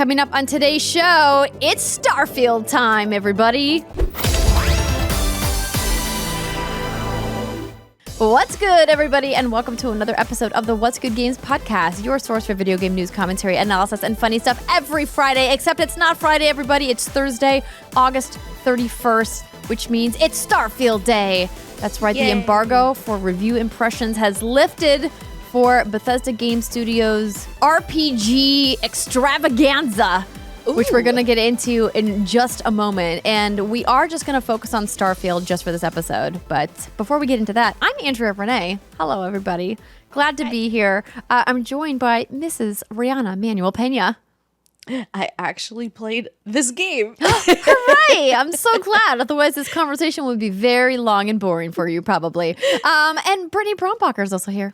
Coming up on today's show, it's Starfield time, everybody. What's good, everybody, and welcome to another episode of the What's Good Games podcast, your source for video game news, commentary, analysis, and funny stuff every Friday, except it's not Friday, everybody. It's Thursday, August 31st, which means it's Starfield Day. That's right, Yay. The embargo for review impressions has lifted for Bethesda Game Studios' RPG extravaganza, which we're going to get into in just a moment. And we are just going to focus on Starfield just for this episode. But before we get into that, I'm Andrea Renee. Hello, everybody. Glad to be here. I'm joined by Mrs. Rihanna Manuel-Peña. I actually played this game. Hooray! I'm so glad. Otherwise, this conversation would be very long and boring for you, probably. And Brittany Brombacher is also here.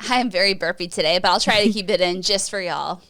I'm very burpy today, but I'll try to keep it in just for y'all.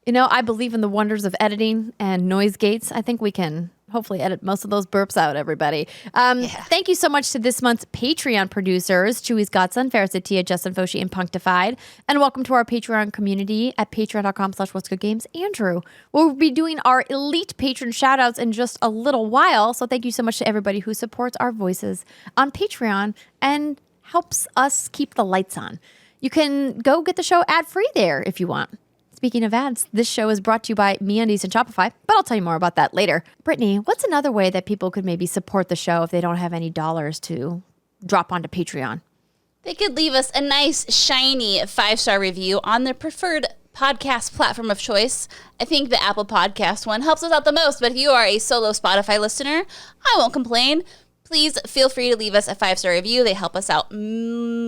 You know, I believe in the wonders of editing and noise gates. I think we can hopefully edit most of those burps out, everybody. Thank you so much to this month's Patreon producers, Chewy, Godson, Faris Attieh, Justin, Foshee, and Punkdefied. And welcome to our Patreon community at patreon.com/whatsgoodgames. Andrew, we'll be doing our elite patron shoutouts in just a little while. So thank you so much to everybody who supports our voices on Patreon and helps us keep the lights on. You can go get the show ad-free there if you want. Speaking of ads, this show is brought to you by MeUndies and Shopify, but I'll tell you more about that later. Brittany, what's another way that people could maybe support the show if they don't have any dollars to drop onto Patreon? They could leave us a nice, shiny 5-star review on their preferred podcast platform of choice. I think the Apple Podcast one helps us out the most, but if you are a solo Spotify listener, I won't complain. Please feel free to leave us a 5-star review. They help us out. I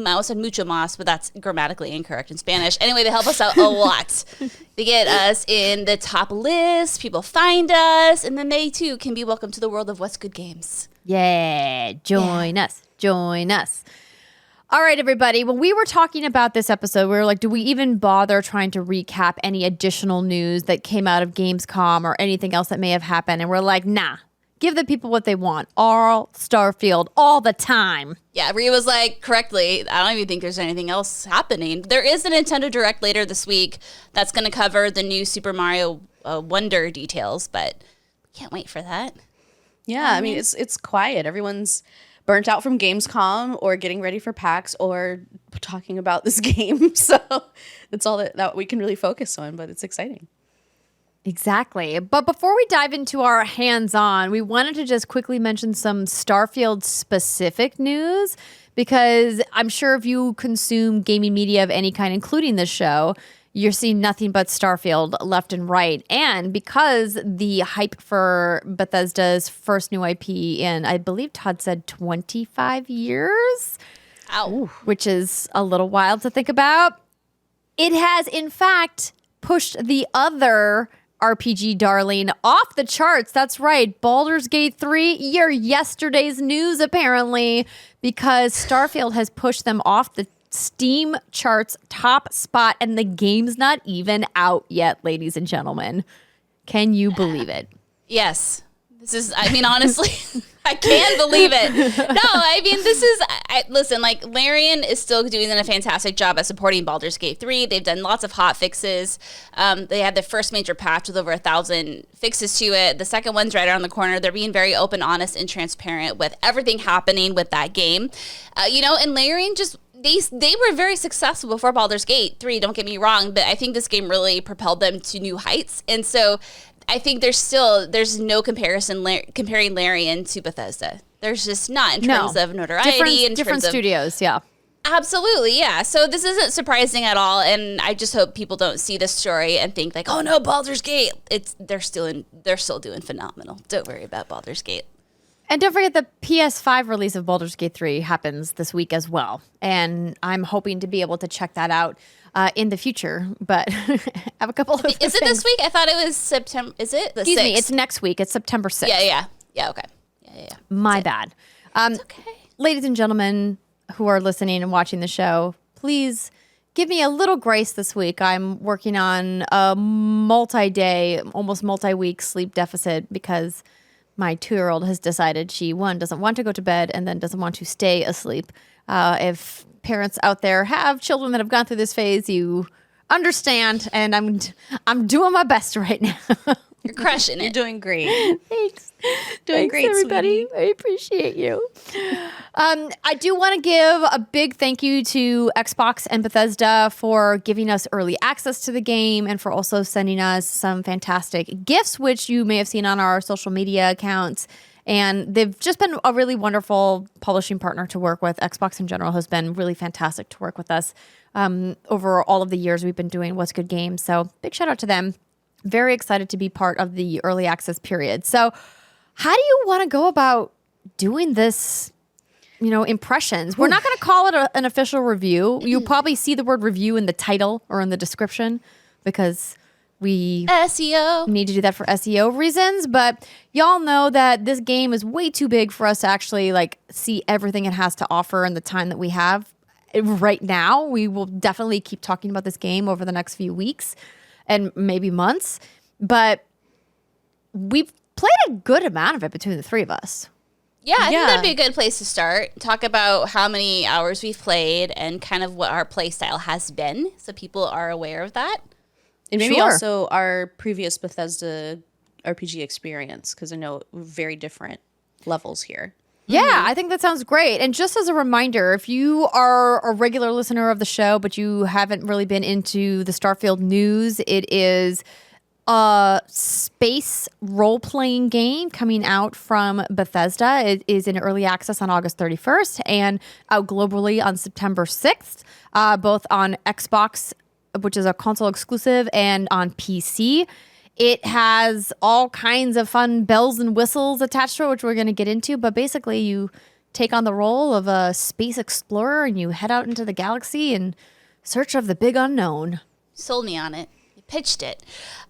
almost said mucho más, but that's grammatically incorrect in Spanish. Anyway, they help us out a lot. They get us in the top list. People find us, and then they too can be welcome to the world of What's Good Games. Yeah, join us. Join us. All right, everybody. When we were talking about this episode, we were like, do we even bother trying to recap any additional news that came out of Gamescom or anything else that may have happened? And we're like, nah. Give the people what they want. All Starfield, all the time. Yeah, Rhea was like, correctly, I don't even think there's anything else happening. There is a Nintendo Direct later this week that's going to cover the new Super Mario Wonder details, but can't wait for that. Yeah, I mean, it's quiet. Everyone's burnt out from Gamescom or getting ready for PAX or talking about this game. So that's all that we can really focus on, but it's exciting. Exactly. But before we dive into our hands-on, we wanted to just quickly mention some Starfield-specific news, because I'm sure if you consume gaming media of any kind, including this show, you're seeing nothing but Starfield left and right. And because the hype for Bethesda's first new IP in, I believe Todd said 25 years, which is a little wild to think about, it has, in fact, pushed the other RPG darling off the charts. That's right. Baldur's Gate 3, your yesterday's news, apparently, because Starfield has pushed them off the Steam charts top spot, and the game's not even out yet, ladies and gentlemen. Can you believe it? Yes. This is, I mean, honestly, I can't believe it. No, I mean, this is, listen, like, Larian is still doing a fantastic job at supporting Baldur's Gate 3. They've done lots of hot fixes. They had the first major patch with over 1,000 fixes to it. The second one's right around the corner. They're being very open, honest, and transparent with everything happening with that game. And Larian just, they were very successful before Baldur's Gate 3, don't get me wrong, but I think this game really propelled them to new heights. And so I think there's no comparison comparing Larian to Bethesda. There's just not in terms of notoriety. Different studios, yeah. Absolutely, yeah. So this isn't surprising at all, and I just hope people don't see this story and think like, oh no, Baldur's Gate. They're still doing phenomenal. Don't worry about Baldur's Gate. And don't forget the PS5 release of Baldur's Gate 3 happens this week as well. And I'm hoping to be able to check that out in the future. But I have a couple of Is it this week? I thought it was September. Is it the 6th? Excuse me, it's next week. It's September 6th. Yeah, okay. Yeah. My bad. It's okay. Ladies and gentlemen who are listening and watching the show, please give me a little grace this week. I'm working on a multi-day, almost multi-week sleep deficit because my 2-year-old has decided she, one, doesn't want to go to bed and then doesn't want to stay asleep. If parents out there have children that have gone through this phase, you understand, and I'm doing my best right now. You're crushing You're it. doing great. Thanks. Doing Thanks, great, everybody. sweetie. I appreciate you. I do want to give a big thank you to Xbox and Bethesda for giving us early access to the game and for also sending us some fantastic gifts, which you may have seen on our social media accounts. And they've just been a really wonderful publishing partner to work with. Xbox in general has been really fantastic to work with us over all of the years we've been doing What's Good Games. So big shout out to them. Very excited to be part of the early access period. So how do you want to go about doing this, impressions? We're not going to call it an official review. You'll probably see the word review in the title or in the description because we SEO. need to do that for SEO reasons. But y'all know that this game is way too big for us to actually see everything it has to offer in the time that we have right now. We will definitely keep talking about this game over the next few weeks and maybe months, but we've played a good amount of it between the three of us. Yeah, I think that'd be a good place to start. Talk about how many hours we've played and kind of what our play style has been, so people are aware of that. And maybe Sure. also our previous Bethesda RPG experience, because I know very different levels here. Yeah, I think that sounds great. And just as a reminder, if you are a regular listener of the show, but you haven't really been into the Starfield news, it is a space role-playing game coming out from Bethesda. It is in early access on August 31st and out globally on September 6th, both on Xbox, which is a console exclusive, and on PC. It has all kinds of fun bells and whistles attached to it, which we're going to get into. But basically, you take on the role of a space explorer and you head out into the galaxy in search of the big unknown. Sold me on it. You pitched it.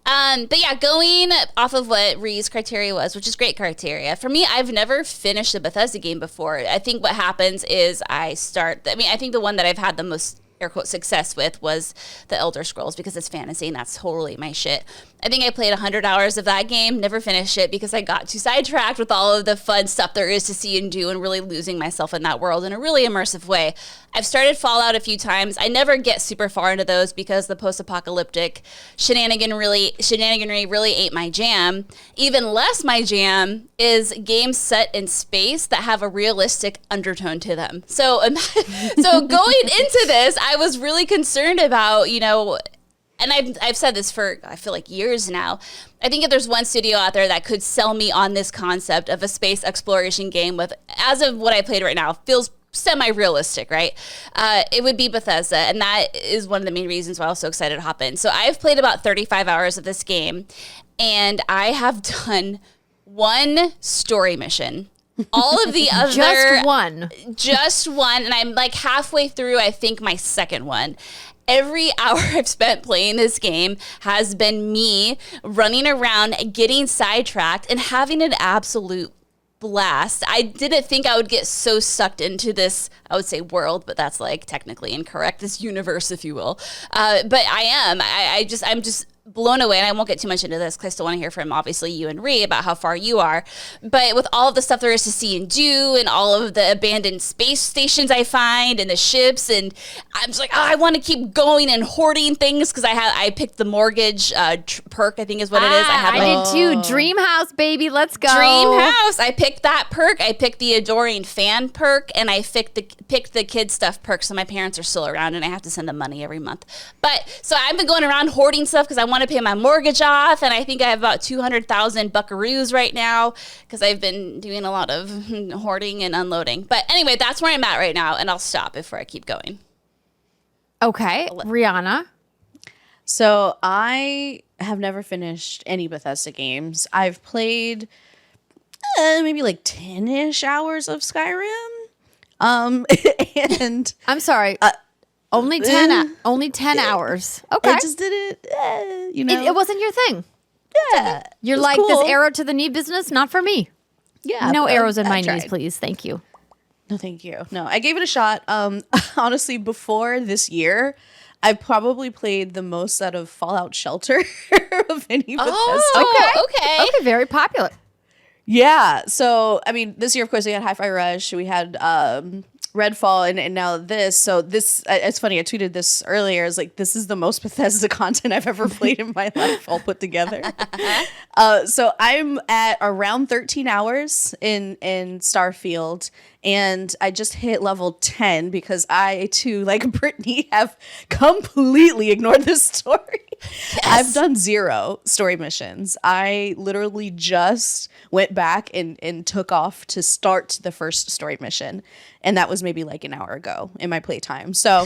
But yeah, going off of what Ree's criteria was, which is great criteria. For me, I've never finished a Bethesda game before. I think what happens is I think the one that I've had the most air quote success with was the Elder Scrolls because it's fantasy and that's totally my shit. I think I played 100 hours of that game, never finished it because I got too sidetracked with all of the fun stuff there is to see and do and really losing myself in that world in a really immersive way. I've started Fallout a few times. I never get super far into those because the post-apocalyptic shenaniganry really ain't my jam. Even less my jam is games set in space that have a realistic undertone to them. So going into this, I was really concerned about, and I've said this for, I feel like years now. I think if there's one studio out there that could sell me on this concept of a space exploration game with, as of what I played right now, feels semi-realistic, right? It would be Bethesda, and that is one of the main reasons why I was so excited to hop in. So I've played about 35 hours of this game, and I have done one story mission. All of the other... Just one, and I'm halfway through, I think, my second one. Every hour I've spent playing this game has been me running around, getting sidetracked, and having an absolute blast. I didn't think I would get so sucked into this, I would say world, but that's technically incorrect, this universe, if you will. But I am. I'm just blown away, and I won't get too much into this because I still want to hear from, obviously, you and Ree about how far you are. But with all of the stuff there is to see and do and all of the abandoned space stations I find and the ships, and I'm just I want to keep going and hoarding things because I picked the mortgage perk, I think is what it is. I did too. Dream House, baby. Let's go. Dream House. I picked that perk. I picked the Adoring Fan perk, and I picked the kid stuff perk, so my parents are still around, and I have to send them money every month. But so I've been going around hoarding stuff because I want to pay my mortgage off, and I think I have about 200,000 buckaroos right now because I've been doing a lot of hoarding and unloading. But anyway, that's where I'm at right now, and I'll stop before I keep going. Okay, Rihanna. So I have never finished any Bethesda games. I've played maybe 10-ish hours of Skyrim. And I'm sorry. Only 10 hours. Okay. I just did it, It wasn't your thing. Yeah. You're cool. This arrow to the knee business, not for me. Yeah. No but arrows in I my tried. knees, please. Thank you. No, thank you. No, I gave it a shot. Honestly, before this year, I probably played the most out of Fallout Shelter of any Bethesda. Okay. Okay, very popular. Yeah. So, I mean, this year, of course, we had Hi-Fi Rush. We had Redfall and now this. So this, it's funny. I tweeted this earlier. It's like, this is the most Bethesda content I've ever played in my life all put together. So I'm at around 13 hours in Starfield, and I just hit level 10 because I too, like Brittany, have completely ignored this story. Yes. I've done 0 story missions. I literally just went back and took off to start the first story mission. And that was maybe like an hour ago in my playtime. So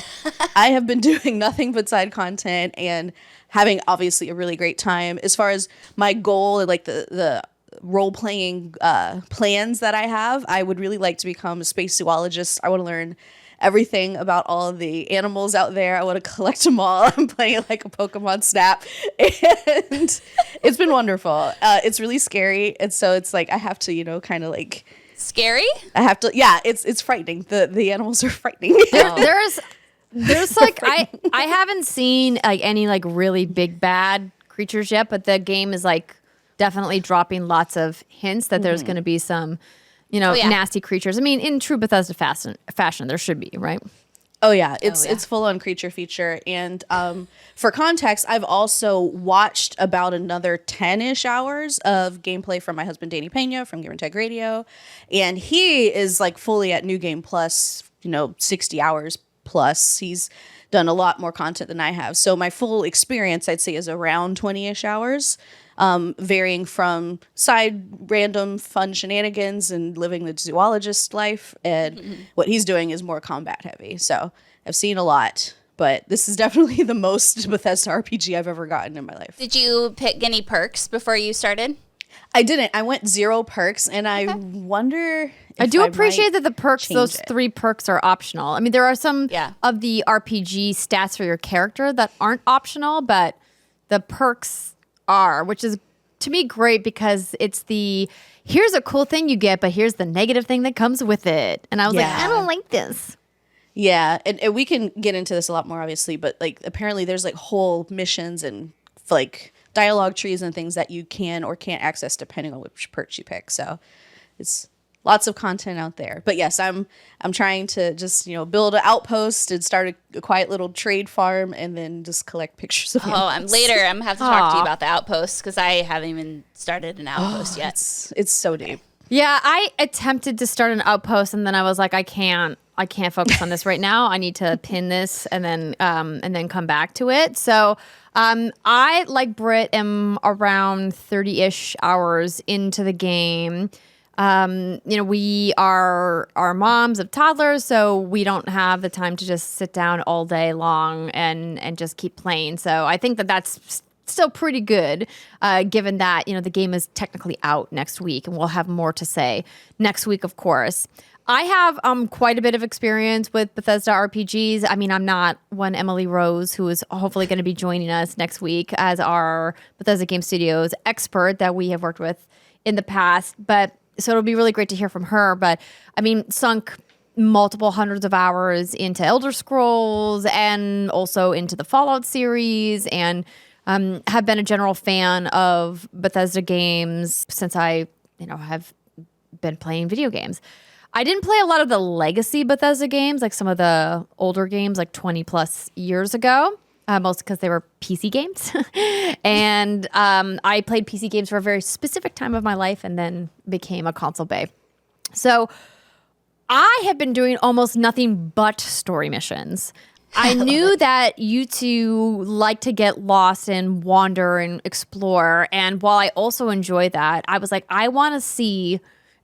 I have been doing nothing but side content and having obviously a really great time. As far as my goal and like the role-playing plans that I have, I would really like to become a space zoologist. I want to learn everything about all of the animals out there. I want to collect them all. I'm playing like a Pokemon Snap, and it's been wonderful. It's really scary, and so it's like I have to, kind of like scary. I have to, yeah. It's frightening. The animals are frightening. There's like I haven't seen like any like really big bad creatures yet, but the game is like definitely dropping lots of hints that there's going to be some. Nasty creatures. I mean, in true Bethesda fashion, there should be, right? Oh yeah, it's full on creature feature. And for context, I've also watched about another 10-ish hours of gameplay from my husband Danny Peña from Gamer Tech Radio, and he is like fully at New Game Plus, 60 hours plus. He's done a lot more content than I have. So my full experience, I'd say, is around 20-ish hours. Varying from side random fun shenanigans and living the zoologist life, and what he's doing is more combat heavy. So I've seen a lot, but this is definitely the most Bethesda RPG I've ever gotten in my life. Did you pick any perks before you started? I didn't. I went 0 perks, and I wonder. I do appreciate that the perks, those 3 perks, are optional. I mean, there are some of the RPG stats for your character that aren't optional, but the perks are, which is to me great because it's here's a cool thing you get, but here's the negative thing that comes with it. And I was like, I don't like this. Yeah, and we can get into this a lot more, obviously, but like apparently there's like whole missions and like dialogue trees and things that you can or can't access depending on which perks you pick. So it's lots of content out there. But yes, I'm trying to just, build an outpost and start a quiet little trade farm and then just collect pictures of animals. I'm going to have to talk to you about the outpost because I haven't even started an outpost yet. It's so deep. Yeah, I attempted to start an outpost and then I was like, I can't focus on this right now. I need to pin this and then come back to it. So I, like Britt, am around 30-ish hours into the game. We are moms of toddlers, so we don't have the time to just sit down all day long and just keep playing. So I think that that's still pretty good, given that, the game is technically out next week, and we'll have more to say next week, of course. I have quite a bit of experience with Bethesda RPGs. I mean, I'm not one Emily Rose, who is hopefully going to be joining us next week as our Bethesda Game Studios expert that we have worked with in the past, but so it'll be really great to hear from her. But I mean, sunk multiple hundreds of hours into Elder Scrolls and also into the Fallout series, and have been a general fan of Bethesda games since I, have been playing video games. I didn't play a lot of the legacy Bethesda games, like some of the older games, like 20 plus years ago. Mostly because they were PC games. And I played PC games for a very specific time of my life and then became a console bae. So I have been doing almost nothing but story missions. I knew that you two like to get lost and wander and explore. And while I also enjoy that, I was like, I want to see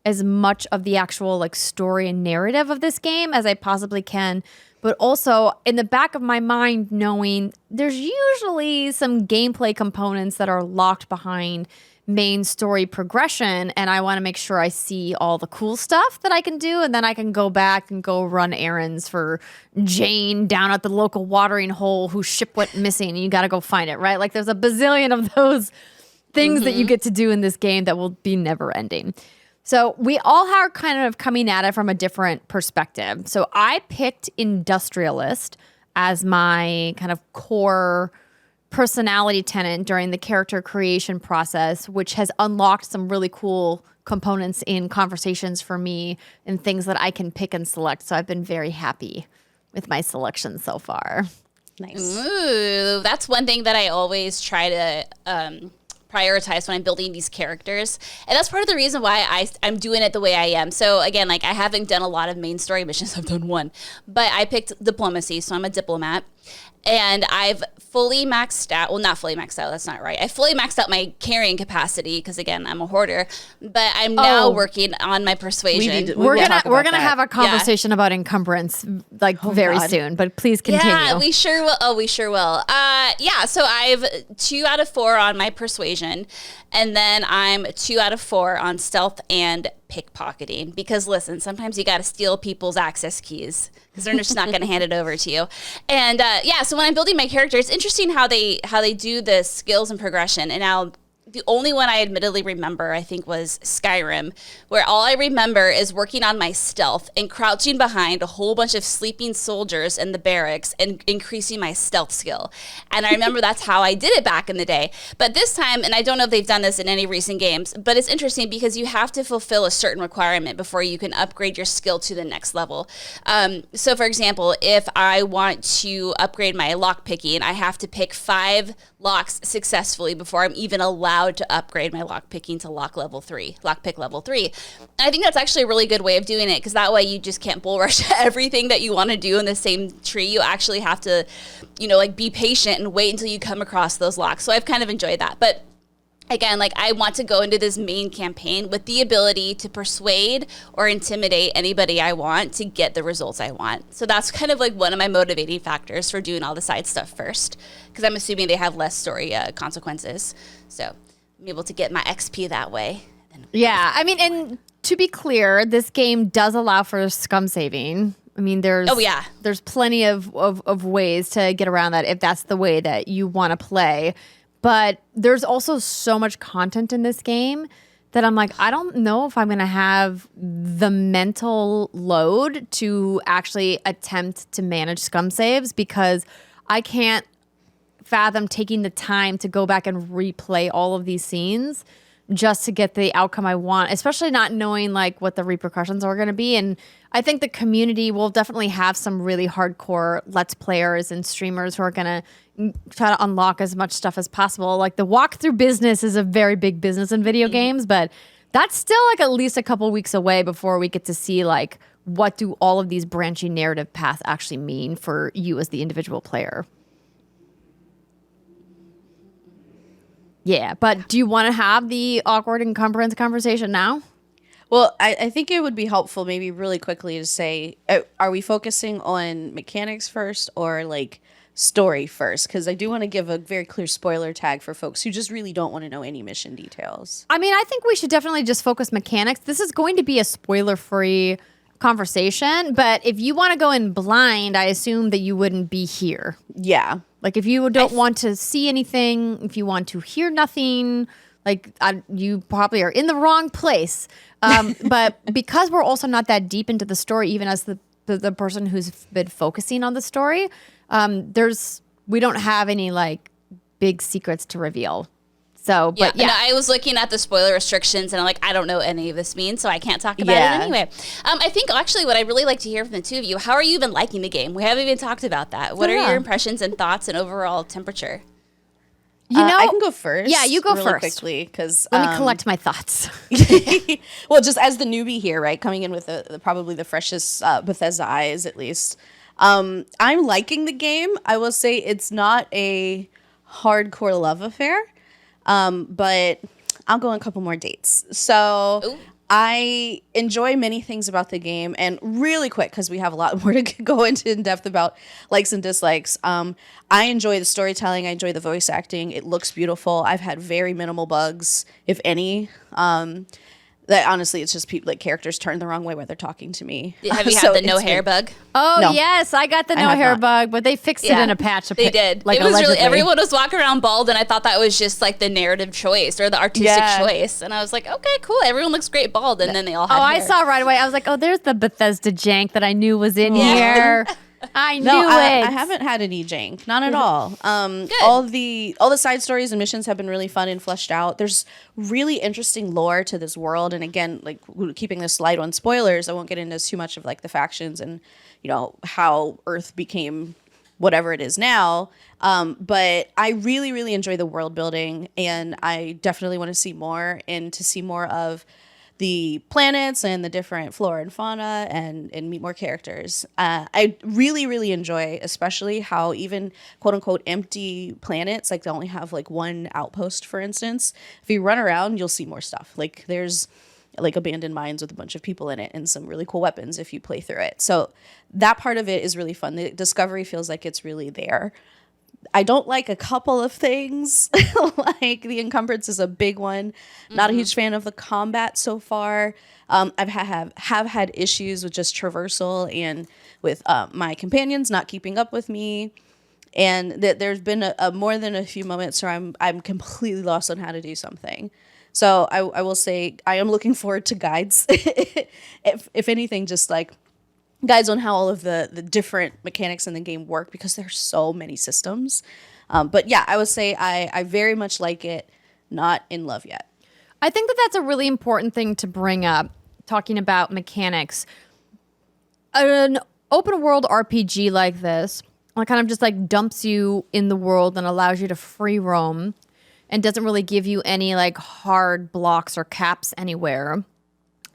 as much of the actual like story and narrative of this game as I possibly can. But also in the back of my mind, knowing there's usually some gameplay components that are locked behind main story progression, and I want to make sure I see all the cool stuff that I can do, and then I can go back and go run errands for Jane down at the local watering hole whose ship went missing, and you got to go find it, right? Like there's a bazillion of those things that you get to do in this game that will be never ending. So we all are kind of coming at it from a different perspective. So I picked Industrialist as my kind of core personality tenant during the character creation process, which has unlocked some really cool components in conversations for me and things that I can pick and select. So I've been very happy with my selection so far. Nice. Ooh, that's one thing that I always try to prioritize when I'm building these characters. And that's part of the reason why I'm doing it the way I am. So again, like I haven't done a lot of main story missions. I've done one. But I picked diplomacy, so I'm a diplomat. And I've fully maxed out, well, not fully maxed out, that's not right. I fully maxed out my carrying capacity because, again, I'm a hoarder. But I'm now working on my persuasion. We're gonna have a conversation about Encumbrance very soon, but please continue. Yeah, we sure will. Oh, we sure will. Yeah, so I've 2 out of 4 on my persuasion, and then I'm 2 out of 4 on stealth and pickpocketing. Because listen, sometimes you got to steal people's access keys because they're just not going to hand it over to you. And yeah, so when I'm building my character, it's interesting how they do the skills and progression. And now the only one I admittedly remember, I think, was Skyrim, where all I remember is working on my stealth and crouching behind a whole bunch of sleeping soldiers in the barracks and increasing my stealth skill. And I remember that's how I did it back in the day. But this time, and I don't know if they've done this in any recent games, but it's interesting because you have to fulfill a certain requirement before you can upgrade your skill to the next level. So for example, if I want to upgrade my lock picking, I have to pick 5 locks successfully before I'm even allowed to upgrade my lock picking to lock pick level 3. And I think that's actually a really good way of doing it because that way you just can't bull rush everything that you want to do in the same tree. You actually have to, be patient and wait until you come across those locks. So I've kind of enjoyed that. But again, I want to go into this main campaign with the ability to persuade or intimidate anybody I want to get the results I want. So that's kind of one of my motivating factors for doing all the side stuff first, because I'm assuming they have less story consequences. So I'm able to get my XP that way. Yeah, I mean, and to be clear, this game does allow for scum saving. I mean, there's plenty of ways to get around that if that's the way that you want to play. But there's also so much content in this game that I'm I don't know if I'm going to have the mental load to actually attempt to manage scum saves, because I can't fathom taking the time to go back and replay all of these scenes just to get the outcome I want, especially not knowing what the repercussions are going to be. And I think the community will definitely have some really hardcore Let's Players and streamers who are going to try to unlock as much stuff as possible. The walkthrough business is a very big business in video games, but that's still at least a couple weeks away before we get to see what do all of these branching narrative paths actually mean for you as the individual player. Yeah, but do you want to have the awkward encumbrance conversation now? Well, I think it would be helpful maybe really quickly to say, are we focusing on mechanics first or story first? Because I do want to give a very clear spoiler tag for folks who just really don't want to know any mission details. I mean, I think we should definitely just focus mechanics. This is going to be a spoiler-free conversation, but if you want to go in blind, I assume that you wouldn't be here. Yeah. If you don't want to see anything, if you want to hear nothing, you probably are in the wrong place. But because we're also not that deep into the story, even as the person who's been focusing on the story, we don't have any big secrets to reveal. So, but yeah. No, I was looking at the spoiler restrictions and I'm I don't know what any of this means, so I can't talk about it anyway. I think actually what I'd really like to hear from the two of you, how are you even liking the game? We haven't even talked about that. What are your impressions and thoughts and overall temperature? I can go first. Yeah, you go really first. Quickly, because let me collect my thoughts. Well, just as the newbie here, right, coming in with probably the freshest Bethesda eyes, at least. I'm liking the game. I will say it's not a hardcore love affair. But I'll go on a couple more dates. So ooh. I enjoy many things about the game, and really quick, because we have a lot more to go into in depth about likes and dislikes. I enjoy the storytelling. I enjoy the voice acting. It looks beautiful. I've had very minimal bugs, if any. That honestly, it's just people characters turn the wrong way while they're talking to me. Have you had the no hair bug? Oh no. Yes, I got the no hair bug, but they fixed it in a patch. They did. It was really, everyone was walking around bald, and I thought that was just the narrative choice or the artistic choice. And I was like, okay, cool. Everyone looks great bald, and then they all had hair. I saw right away. I was like, oh, there's the Bethesda jank that I knew was in here. I knew No, it. I haven't had any jank, not at all. All the side stories and missions have been really fun and fleshed out. There's really interesting lore to this world, and again, like keeping this light on spoilers, I won't get into too much of like the factions and how Earth became whatever it is now. But I really, really enjoy the world building, and I definitely want to see more and to see more of the planets and the different flora and fauna and meet more characters. I really, really enjoy, especially how even quote unquote empty planets, like they only have like one outpost, for instance. If you run around, you'll see more stuff. Like there's like abandoned mines with a bunch of people in it and some really cool weapons if you play through it. So that part of it is really fun. The discovery feels like it's really there. I don't like a couple of things, like the Encumbrance is a big one. Not a huge fan of the combat so far. I've have had issues with just traversal and with my companions not keeping up with me. And there's been a more than a few moments where I'm completely lost on how to do something. So I will say I am looking forward to guides. if anything, just like guides on how all of the different mechanics in the game work, because there's so many systems. But yeah, I would say I very much like it. Not in love yet. I think that that's a really important thing to bring up, talking about mechanics. An open world RPG like this, it kind of just like dumps you in the world and allows you to free roam and doesn't really give you any like hard blocks or caps anywhere,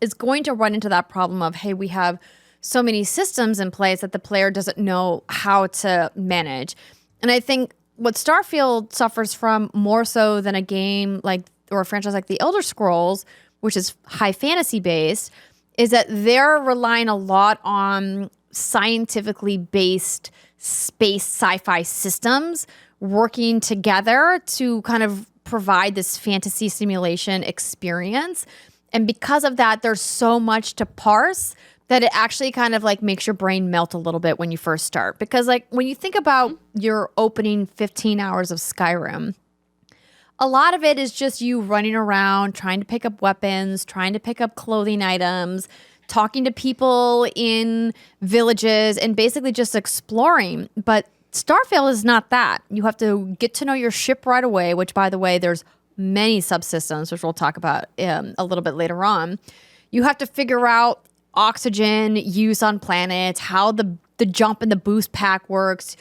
is going to run into that problem of, hey, we have so many systems in place that the player doesn't know how to manage. And I think what Starfield suffers from more so than a game like, or a franchise like The Elder Scrolls, which is high fantasy based, is that they're relying a lot on scientifically based space sci-fi systems working together to kind of provide this fantasy simulation experience. And because of that, there's so much to parse that it actually kind of like makes your brain melt a little bit when you first start. Because like when you think about your opening 15 hours of Skyrim, a lot of it is just you running around, trying to pick up weapons, trying to pick up clothing items, talking to people in villages, and basically just exploring. But Starfield is not that. You have to get to know your ship right away, which, by the way, there's many subsystems, which we'll talk about a little bit later on. You have to figure out oxygen use on planets, how the jump and the boost pack works.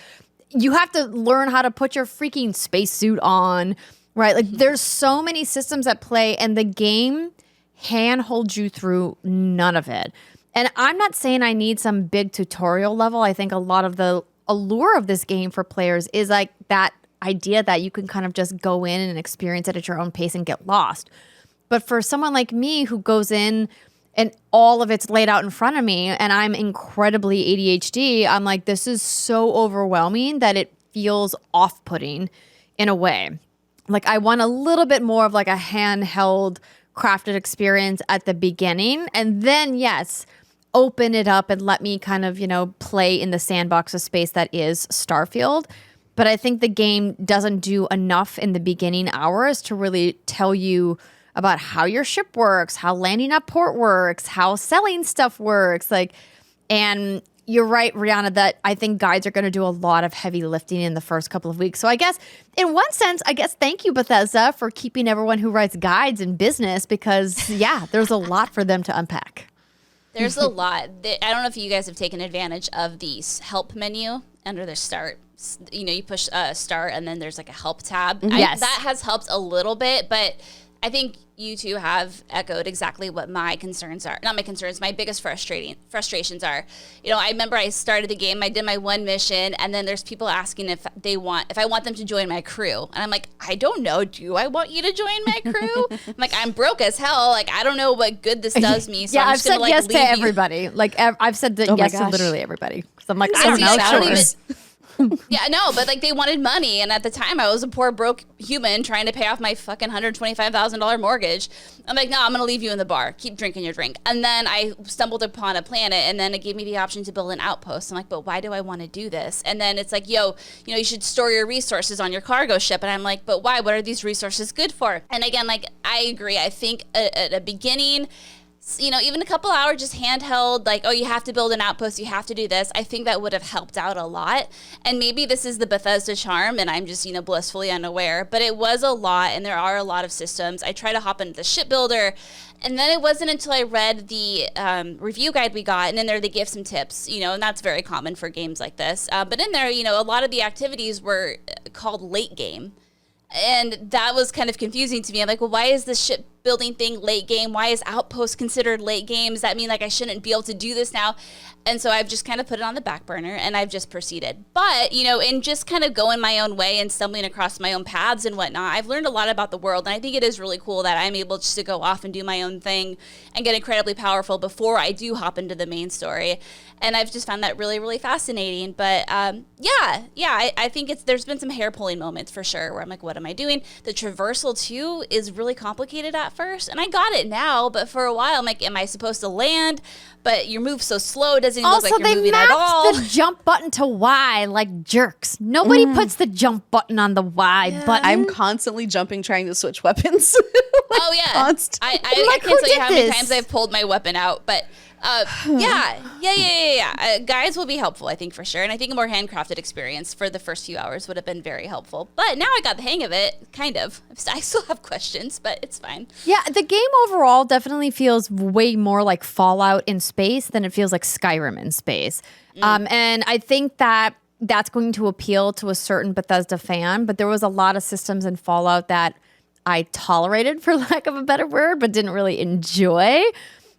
You have to learn how to put your freaking spacesuit on, right? Like there's so many systems at play, and the game handholds you through none of it. And I'm not saying I need some big tutorial level. I think a lot of the allure of this game for players is like that idea that you can kind of just go in and experience it at your own pace and get lost. But for someone like me who goes in and all of it's laid out in front of me and I'm incredibly ADHD, I'm like, this is so overwhelming that it feels off-putting in a way. Like I want a little bit more of like a handheld crafted experience at the beginning, and then yes, open it up and let me kind of, play in the sandbox of space that is Starfield. But I think the game doesn't do enough in the beginning hours to really tell you about how your ship works, how landing at port works, how selling stuff works. And you're right, Rihanna, that I think guides are going to do a lot of heavy lifting in the first couple of weeks. So I guess in one sense, thank you, Bethesda, for keeping everyone who writes guides in business, because yeah, there's a lot for them to unpack. There's a lot. I don't know if you guys have taken advantage of the help menu under the start. You push start and then there's like a help tab. Yes. That has helped a little bit, but I think you two have echoed exactly what my concerns are. Not my concerns, my biggest frustrations are. I remember I started the game, I did my one mission, and then there's people asking if I want them to join my crew. And I'm like, I don't know, do I want you to join my crew? I'm like, I'm broke as hell. Like, I don't know what good this does me. So yeah, I'm I've just gonna, said yes to leave everybody. You. Like, I've said yes to literally everybody. So I'm like, I don't know. Yeah, no, but they wanted money, and at the time I was a poor broke human trying to pay off my fucking $125,000 mortgage. I'm like, no, I'm gonna leave you in the bar. Keep drinking your drink. And then I stumbled upon a planet, and then it gave me the option to build an outpost. I'm like, but why do I want to do this? And then it's like, you should store your resources on your cargo ship. And I'm like, but why? What are these resources good for? And again, I agree. I think at a beginning, even a couple hours just handheld, like, oh, you have to build an outpost, you have to do this. I think that would have helped out a lot. And maybe this is the Bethesda charm and I'm just, blissfully unaware, but it was a lot and there are a lot of systems. I tried to hop into the shipbuilder, and then it wasn't until I read the review guide we got, and in there they give some tips, and that's very common for games like this. But in there, a lot of the activities were called late game. And that was kind of confusing to me. I'm like, well, why is this shipbuilding thing late game? Why is Outpost considered late game? Does that mean like I shouldn't be able to do this now? And so I've just kind of put it on the back burner and I've just proceeded. But, in just kind of going my own way and stumbling across my own paths and whatnot, I've learned a lot about the world. And I think it is really cool that I'm able just to go off and do my own thing and get incredibly powerful before I do hop into the main story. And I've just found that really, really fascinating. But I think there's been some hair pulling moments for sure where I'm like, what am I doing? The traversal too is really complicated at first. And I got it now, but for a while I'm like, am I supposed to land? But your move's so slow, it doesn't look like you're moving at all. Also, they mapped the jump button to Y like jerks. Nobody puts the jump button on the Y button. I'm constantly jumping, trying to switch weapons. Oh, yeah. Constantly. I can't tell you how many times I've pulled my weapon out, but yeah. Guides will be helpful, I think, for sure. And I think a more handcrafted experience for the first few hours would have been very helpful. But now I got the hang of it, kind of. I still have questions, but it's fine. Yeah, the game overall definitely feels way more like Fallout in space than it feels like Skyrim in space. And I think that that's going to appeal to a certain Bethesda fan, but there was a lot of systems in Fallout that I tolerated, for lack of a better word, but didn't really enjoy,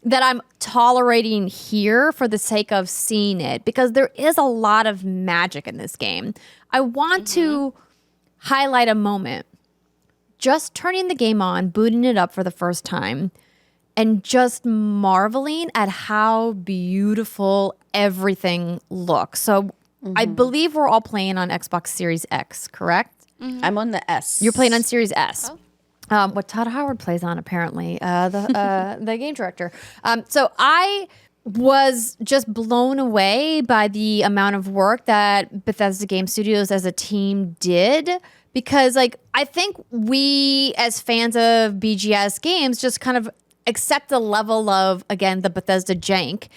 that I'm tolerating here for the sake of seeing it, because there is a lot of magic in this game. I want to highlight a moment. Just turning the game on, booting it up for the first time, and just marveling at how beautiful everything looks. So I believe we're all playing on Xbox Series X, correct? I'm on the S. You're playing on Series S. What Todd Howard plays on, apparently, the game director. So I was just blown away by the amount of work that Bethesda Game Studios as a team did, because I think we as fans of BGS games just kind of accept the level of, again, the Bethesda jank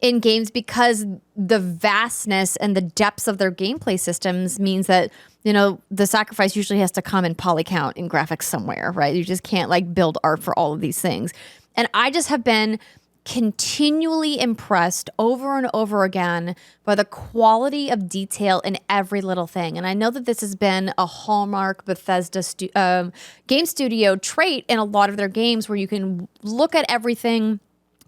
in games, because the vastness and the depths of their gameplay systems means that, the sacrifice usually has to come in poly count in graphics somewhere, right? You just can't build art for all of these things. And I just have been continually impressed over and over again by the quality of detail in every little thing. And I know that this has been a hallmark Bethesda game studio trait in a lot of their games, where you can look at everything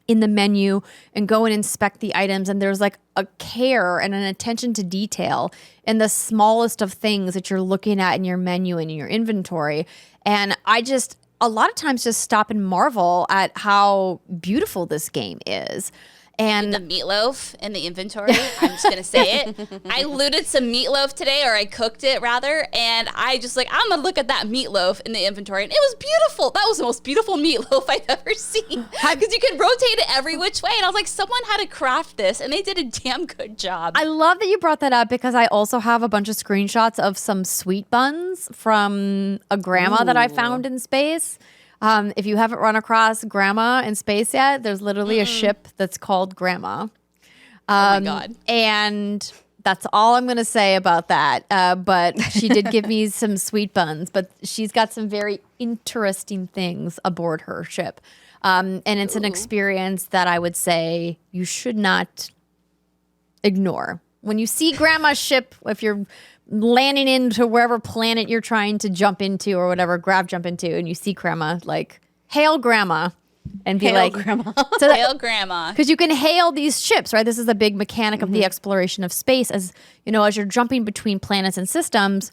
in the menu and go and inspect the items, and there's a care and an attention to detail in the smallest of things that you're looking at in your menu and in your inventory. And I just a lot of times just stop and marvel at how beautiful this game is. And the meatloaf in the inventory, I'm just going to say it. I looted some meatloaf today, or I cooked it rather, and I just I'm going to look at that meatloaf in the inventory, and it was beautiful. That was the most beautiful meatloaf I've ever seen, because you can rotate it every which way. And I was like, someone had to craft this, and they did a damn good job. I love that you brought that up, because I also have a bunch of screenshots of some sweet buns from a grandma that I found in space. If you haven't run across Grandma in space yet, there's literally a ship that's called Grandma. Oh my God. And that's all I'm going to say about that. But she did give me some sweet buns, but she's got some very interesting things aboard her ship. And it's an experience that I would say you should not ignore. When you see Grandma's ship, if you're landing into wherever planet you're trying to jump into or whatever, jump into, and you see Grandma, hail Grandma, and be hail Grandma. So hail Grandma. Because you can hail these ships, right? This is a big mechanic of the exploration of space. As as you're jumping between planets and systems,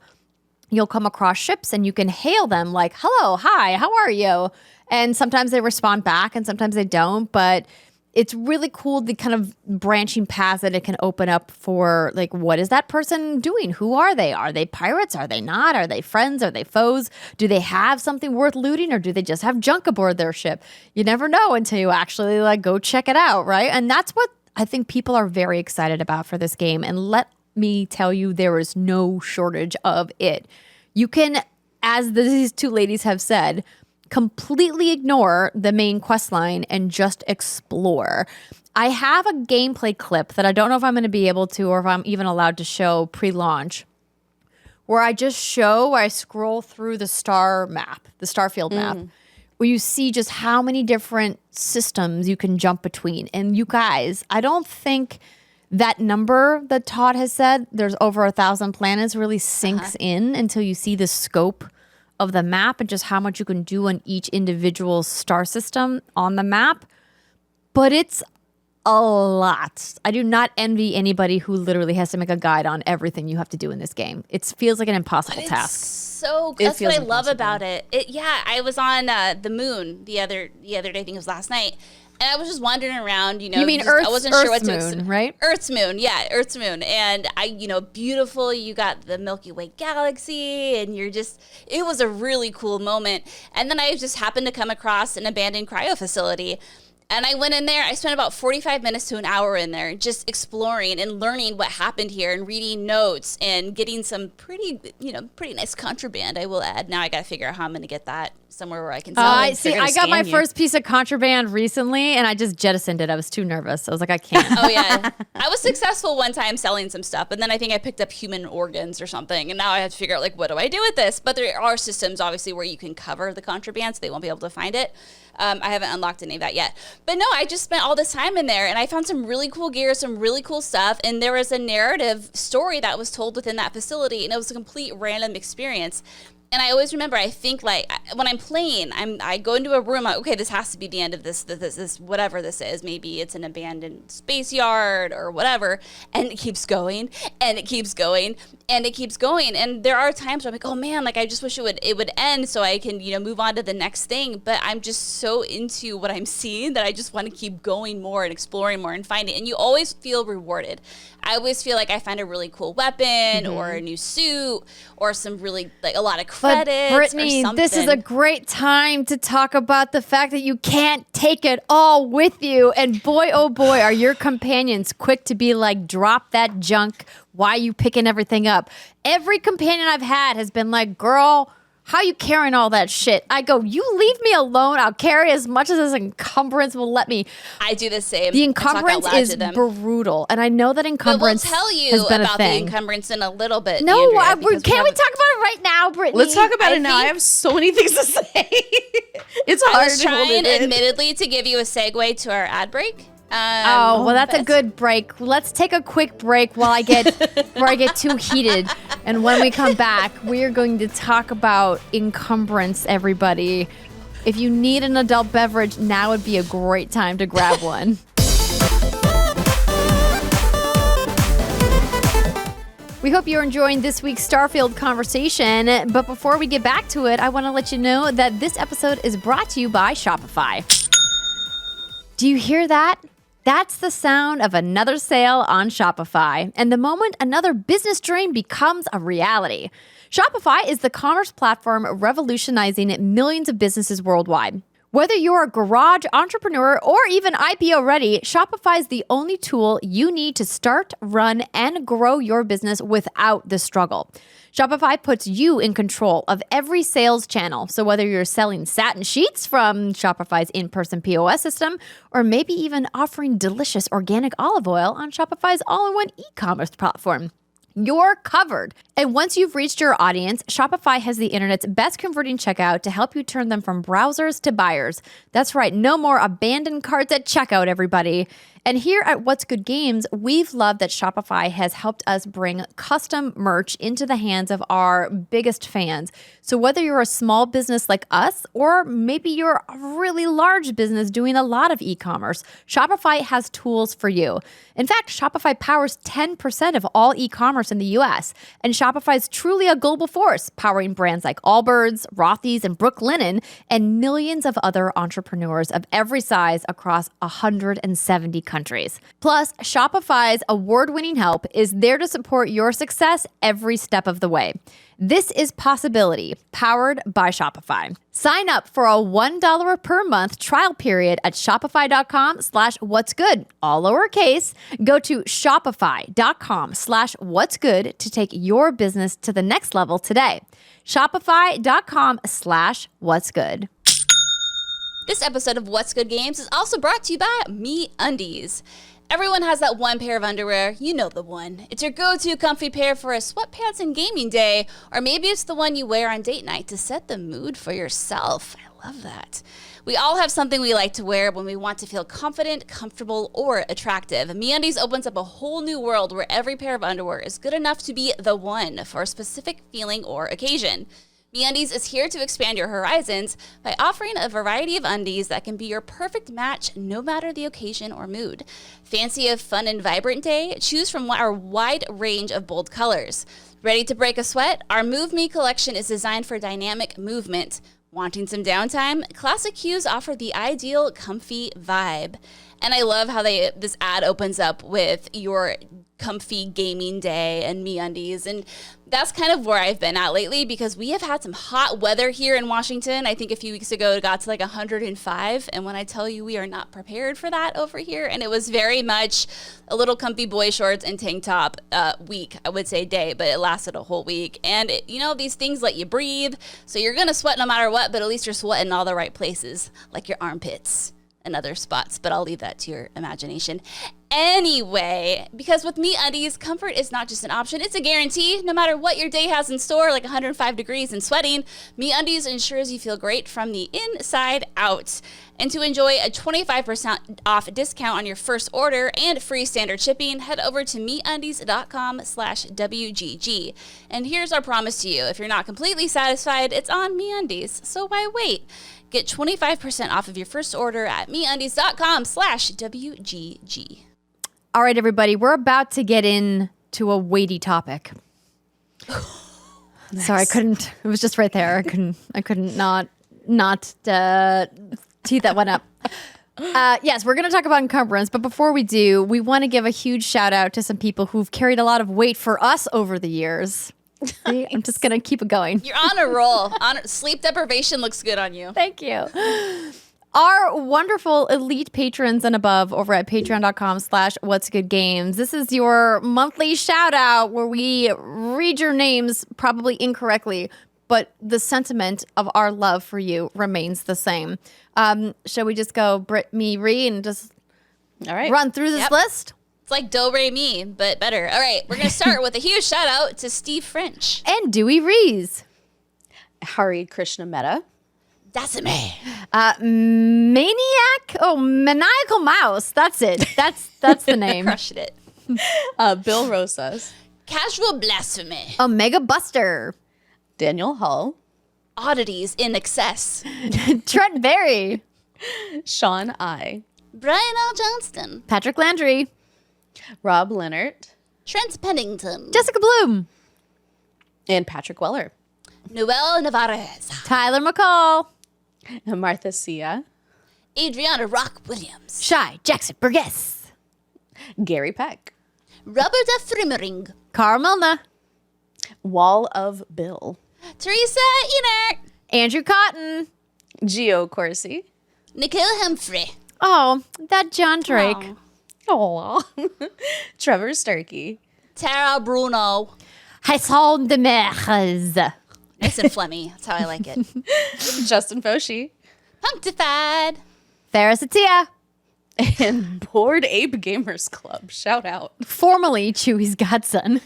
you'll come across ships and you can hail them hello, hi, how are you? And sometimes they respond back and sometimes they don't, but it's really cool, the kind of branching paths that it can open up for, what is that person doing? Who are they? Are they pirates? Are they not? Are they friends? Are they foes? Do they have something worth looting, or do they just have junk aboard their ship? You never know until you actually go check it out, right? And that's what I think people are very excited about for this game. And let me tell you, there is no shortage of it. You can, as these two ladies have said, completely ignore the main quest line and just explore. I have a gameplay clip that I don't know if I'm going to be able to or if I'm even allowed to show pre-launch, where I scroll through the Starfield map, where you see just how many different systems you can jump between. And you guys, I don't think that number that Todd has said, there's over 1,000 planets, really sinks in until you see the scope of the map and just how much you can do on each individual star system on the map. But it's a lot. I do not envy anybody who literally has to make a guide on everything you have to do in this game. It feels like an impossible task. So that's what I love about it. I was on the moon the other day. I think it was last night. And I was just wandering around, You mean Earth's, I wasn't sure what to moon, right? Earth's moon, yeah, Earth's moon. And beautiful, you got the Milky Way galaxy, and it was a really cool moment. And then I just happened to come across an abandoned cryo facility. And I went in there, I spent about 45 minutes to an hour in there just exploring and learning what happened here and reading notes and getting some pretty nice contraband, I will add. Now I got to figure out how I'm going to get that somewhere where I can sell it. I got my first piece of contraband recently and I just jettisoned it. I was too nervous. I was like, I can't. Oh, yeah. I was successful one time selling some stuff, but then I think I picked up human organs or something. And now I have to figure out, what do I do with this? But there are systems, obviously, where you can cover the contraband so they won't be able to find it. I haven't unlocked any of that yet. But no, I just spent all this time in there and I found some really cool gear, some really cool stuff. And there was a narrative story that was told within that facility. And it was a complete random experience. And I always remember, I think when I'm playing, I go into a room, okay, this has to be the end of this, whatever this is. Maybe it's an abandoned space yard or whatever. And it keeps going and it keeps going and it keeps going. And there are times where I'm like, oh man, I just wish it would end so I can, move on to the next thing. But I'm just so into what I'm seeing that I just want to keep going more and exploring more and finding. And you always feel rewarded. I always feel like I find a really cool weapon or a new suit or some really, a lot of credits. But Brittany, this is a great time to talk about the fact that you can't take it all with you. And boy, oh boy, are your companions quick to be like, drop that junk. Why are you picking everything up? Every companion I've had has been like, girl, how you carrying all that shit? I go, you leave me alone. I'll carry as much as this encumbrance will let me. I do the same. The encumbrance is brutal. And I know that encumbrance has been a thing. We'll tell you about the encumbrance in a little bit. No, Andrea, can't we talk about it right now, Brittany? Let's talk about it now. I have so many things to say. It's hard. I was trying, admittedly, to give you a segue to our ad break. Well, that's a good break. Let's take a quick break while I get too heated. And when we come back, we are going to talk about encumbrance, everybody. If you need an adult beverage, now would be a great time to grab one. We hope you're enjoying this week's Starfield conversation. But before we get back to it, I want to let you know that this episode is brought to you by Shopify. Do you hear that? That's the sound of another sale on Shopify, and the moment another business dream becomes a reality. Shopify is the commerce platform revolutionizing millions of businesses worldwide. Whether you're a garage entrepreneur or even IPO ready, Shopify is the only tool you need to start, run, and grow your business without the struggle. Shopify puts you in control of every sales channel. So whether you're selling satin sheets from Shopify's in-person POS system, or maybe even offering delicious organic olive oil on Shopify's all-in-one e-commerce platform, you're covered. And once you've reached your audience, Shopify has the internet's best converting checkout to help you turn them from browsers to buyers. That's right, no more abandoned carts at checkout, everybody. And here at What's Good Games, we've loved that Shopify has helped us bring custom merch into the hands of our biggest fans. So whether you're a small business like us, or maybe you're a really large business doing a lot of e-commerce, Shopify has tools for you. In fact, Shopify powers 10% of all e-commerce in the US. And Shopify is truly a global force, powering brands like Allbirds, Rothy's, and Brooklinen, and millions of other entrepreneurs of every size across 170 countries. Plus, Shopify's award-winning help is there to support your success every step of the way. This is Possibility, powered by Shopify. Sign up for a $1 per month trial period at shopify.com/what'sgood, all lowercase. Go to shopify.com/what'sgood to take your business to the next level today. Shopify.com/what'sgood. This episode of What's Good Games is also brought to you by MeUndies. Everyone has that one pair of underwear, you know the one. It's your go-to comfy pair for a sweatpants and gaming day, or maybe it's the one you wear on date night to set the mood for yourself. I love that. We all have something we like to wear when we want to feel confident, comfortable, or attractive. MeUndies opens up a whole new world where every pair of underwear is good enough to be the one for a specific feeling or occasion. MeUndies is here to expand your horizons by offering a variety of undies that can be your perfect match no matter the occasion or mood. Fancy a fun and vibrant day? Choose from our wide range of bold colors. Ready to break a sweat? Our Move Me collection is designed for dynamic movement. Wanting some downtime? Classic Hues offer the ideal comfy vibe. And I love how this ad opens up with your comfy gaming day and MeUndies, and that's kind of where I've been at lately because we have had some hot weather here in Washington. I think a few weeks ago it got to like 105, and when I tell you we are not prepared for that over here, and it was very much a little comfy boy shorts and tank top week, I would say day, but it lasted a whole week. And these things let you breathe, so you're gonna sweat no matter what, but at least you're sweating all the right places, like your armpits and other spots, but I'll leave that to your imagination. Anyway, because with MeUndies, comfort is not just an option, it's a guarantee. No matter what your day has in store, like 105 degrees and sweating, MeUndies ensures you feel great from the inside out. And to enjoy a 25% off discount on your first order and free standard shipping, head over to MeUndies.com/WGG. And here's our promise to you. If you're not completely satisfied, it's on MeUndies. So why wait? Get 25% off of your first order at MeUndies.com/WGG. All right, everybody, we're about to get into a weighty topic. Nice. Sorry, I couldn't. It was just right there. I couldn't not tee that one up. Yes, we're going to talk about Encumbrance, but before we do, we want to give a huge shout out to some people who've carried a lot of weight for us over the years. See, I'm just going to keep it going. You're on a roll. Sleep deprivation looks good on you. Thank you. Our wonderful elite patrons and above over at patreon.com/whatsgoodgames. This is your monthly shout out where we read your names probably incorrectly, but the sentiment of our love for you remains the same. Shall we just go Brit, me, Ree, and just run through this list? It's like Do Re Mi, but better. All right, we're going to start with a huge shout out to Steve French. And Dewey Rees. Hari Krishna Mehta. That's me. Maniac? Oh, Maniacal Mouse. That's it. That's the name. Crushed it. Bill Rosas. Casual Blasphemy. Omega Buster. Daniel Hull. Oddities in Excess. Trent Berry. Sean I. Brian L. Johnston. Patrick Landry. Rob Leonard. Trent Pennington. Jessica Bloom. And Patrick Weller. Noel Navarez. Tyler McCall. And Martha Sia. Adriana Rock Williams. Shy Jackson Burgess. Gary Peck. Robert F. Frimmering. Carl Milner. Wall of Bill. Teresa Enert. Andrew Cotton. Gio Corsi. Nikhil Humphrey. Oh, that John Drake. Aww. Trevor Starkey. Tara Bruno. Haison de Meres. Nice and phlegmy. That's how I like it. Justin Foshee. Punkdefied. Faris Attieh. And Bored Ape Gamers Club. Shout out. Formerly Chewy's godson.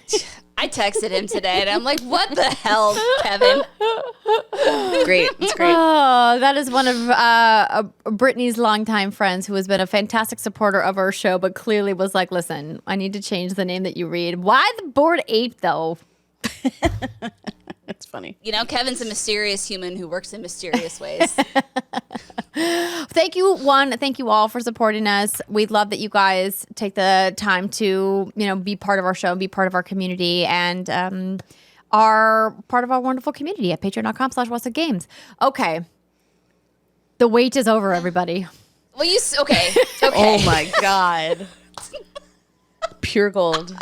I texted him today and I'm like, what the hell, Kevin? Great. It's great. Oh, that is one of Brittany's longtime friends who has been a fantastic supporter of our show, but clearly was like, listen, I need to change the name that you read. Why the Bored Ape, though? It's funny. Kevin's a mysterious human who works in mysterious ways. Thank you all for supporting us. We love that you guys take the time to, be part of our show, be part of our community, and are part of our wonderful community at patreon.com/whatsgoodgames. Okay. The wait is over, everybody. Well, okay. Oh my God. Pure gold.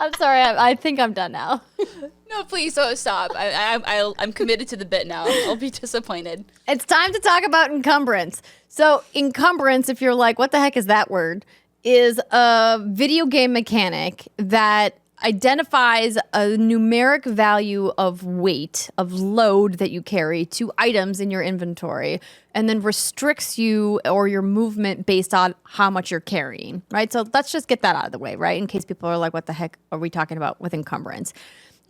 I'm sorry. I think I'm done now. No, please don't stop. I'm committed to the bit now. I'll be disappointed. It's time to talk about Encumbrance. So Encumbrance, if you're like, what the heck is that word, is a video game mechanic that identifies a numeric value of weight, of load that you carry to items in your inventory, and then restricts you or your movement based on how much you're carrying, right? So let's just get that out of the way, right? In case people are like, what the heck are we talking about with encumbrance?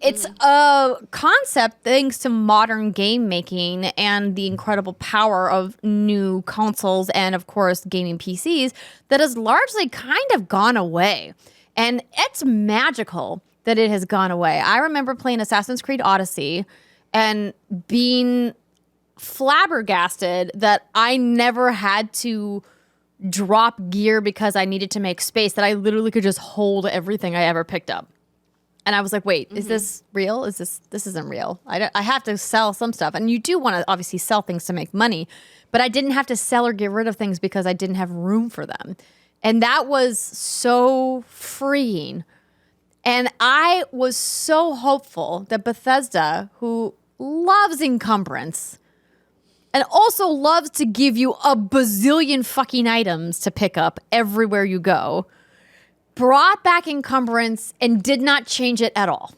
It's a concept thanks to modern game making and the incredible power of new consoles and, of course, gaming PCs that has largely kind of gone away. And it's magical that it has gone away. I remember playing Assassin's Creed Odyssey and being flabbergasted that I never had to drop gear because I needed to make space, that I literally could just hold everything I ever picked up. And I was like, wait, is this real? This isn't real. I have to sell some stuff. And you do want to obviously sell things to make money, but I didn't have to sell or get rid of things because I didn't have room for them. And that was so freeing. And I was so hopeful that Bethesda, who loves encumbrance and also loves to give you a bazillion fucking items to pick up everywhere you go, brought back encumbrance and did not change it at all.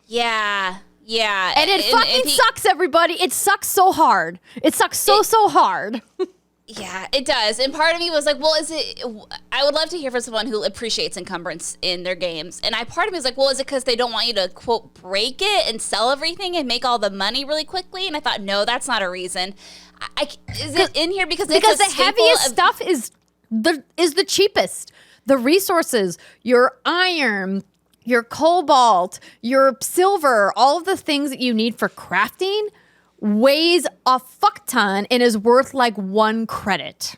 Yeah. And it fucking sucks, everybody. It sucks so hard. It sucks so hard. Yeah, it does. And part of me was like, well, I would love to hear from someone who appreciates encumbrance in their games. And part of me was like, well, is it because they don't want you to, quote, break it and sell everything and make all the money really quickly? And I thought, no, that's not a reason. Is it in here because it's the heaviest stuff is the cheapest. The resources, your iron, your cobalt, your silver, all of the things that you need for crafting weighs a fuck ton and is worth like 1 credit.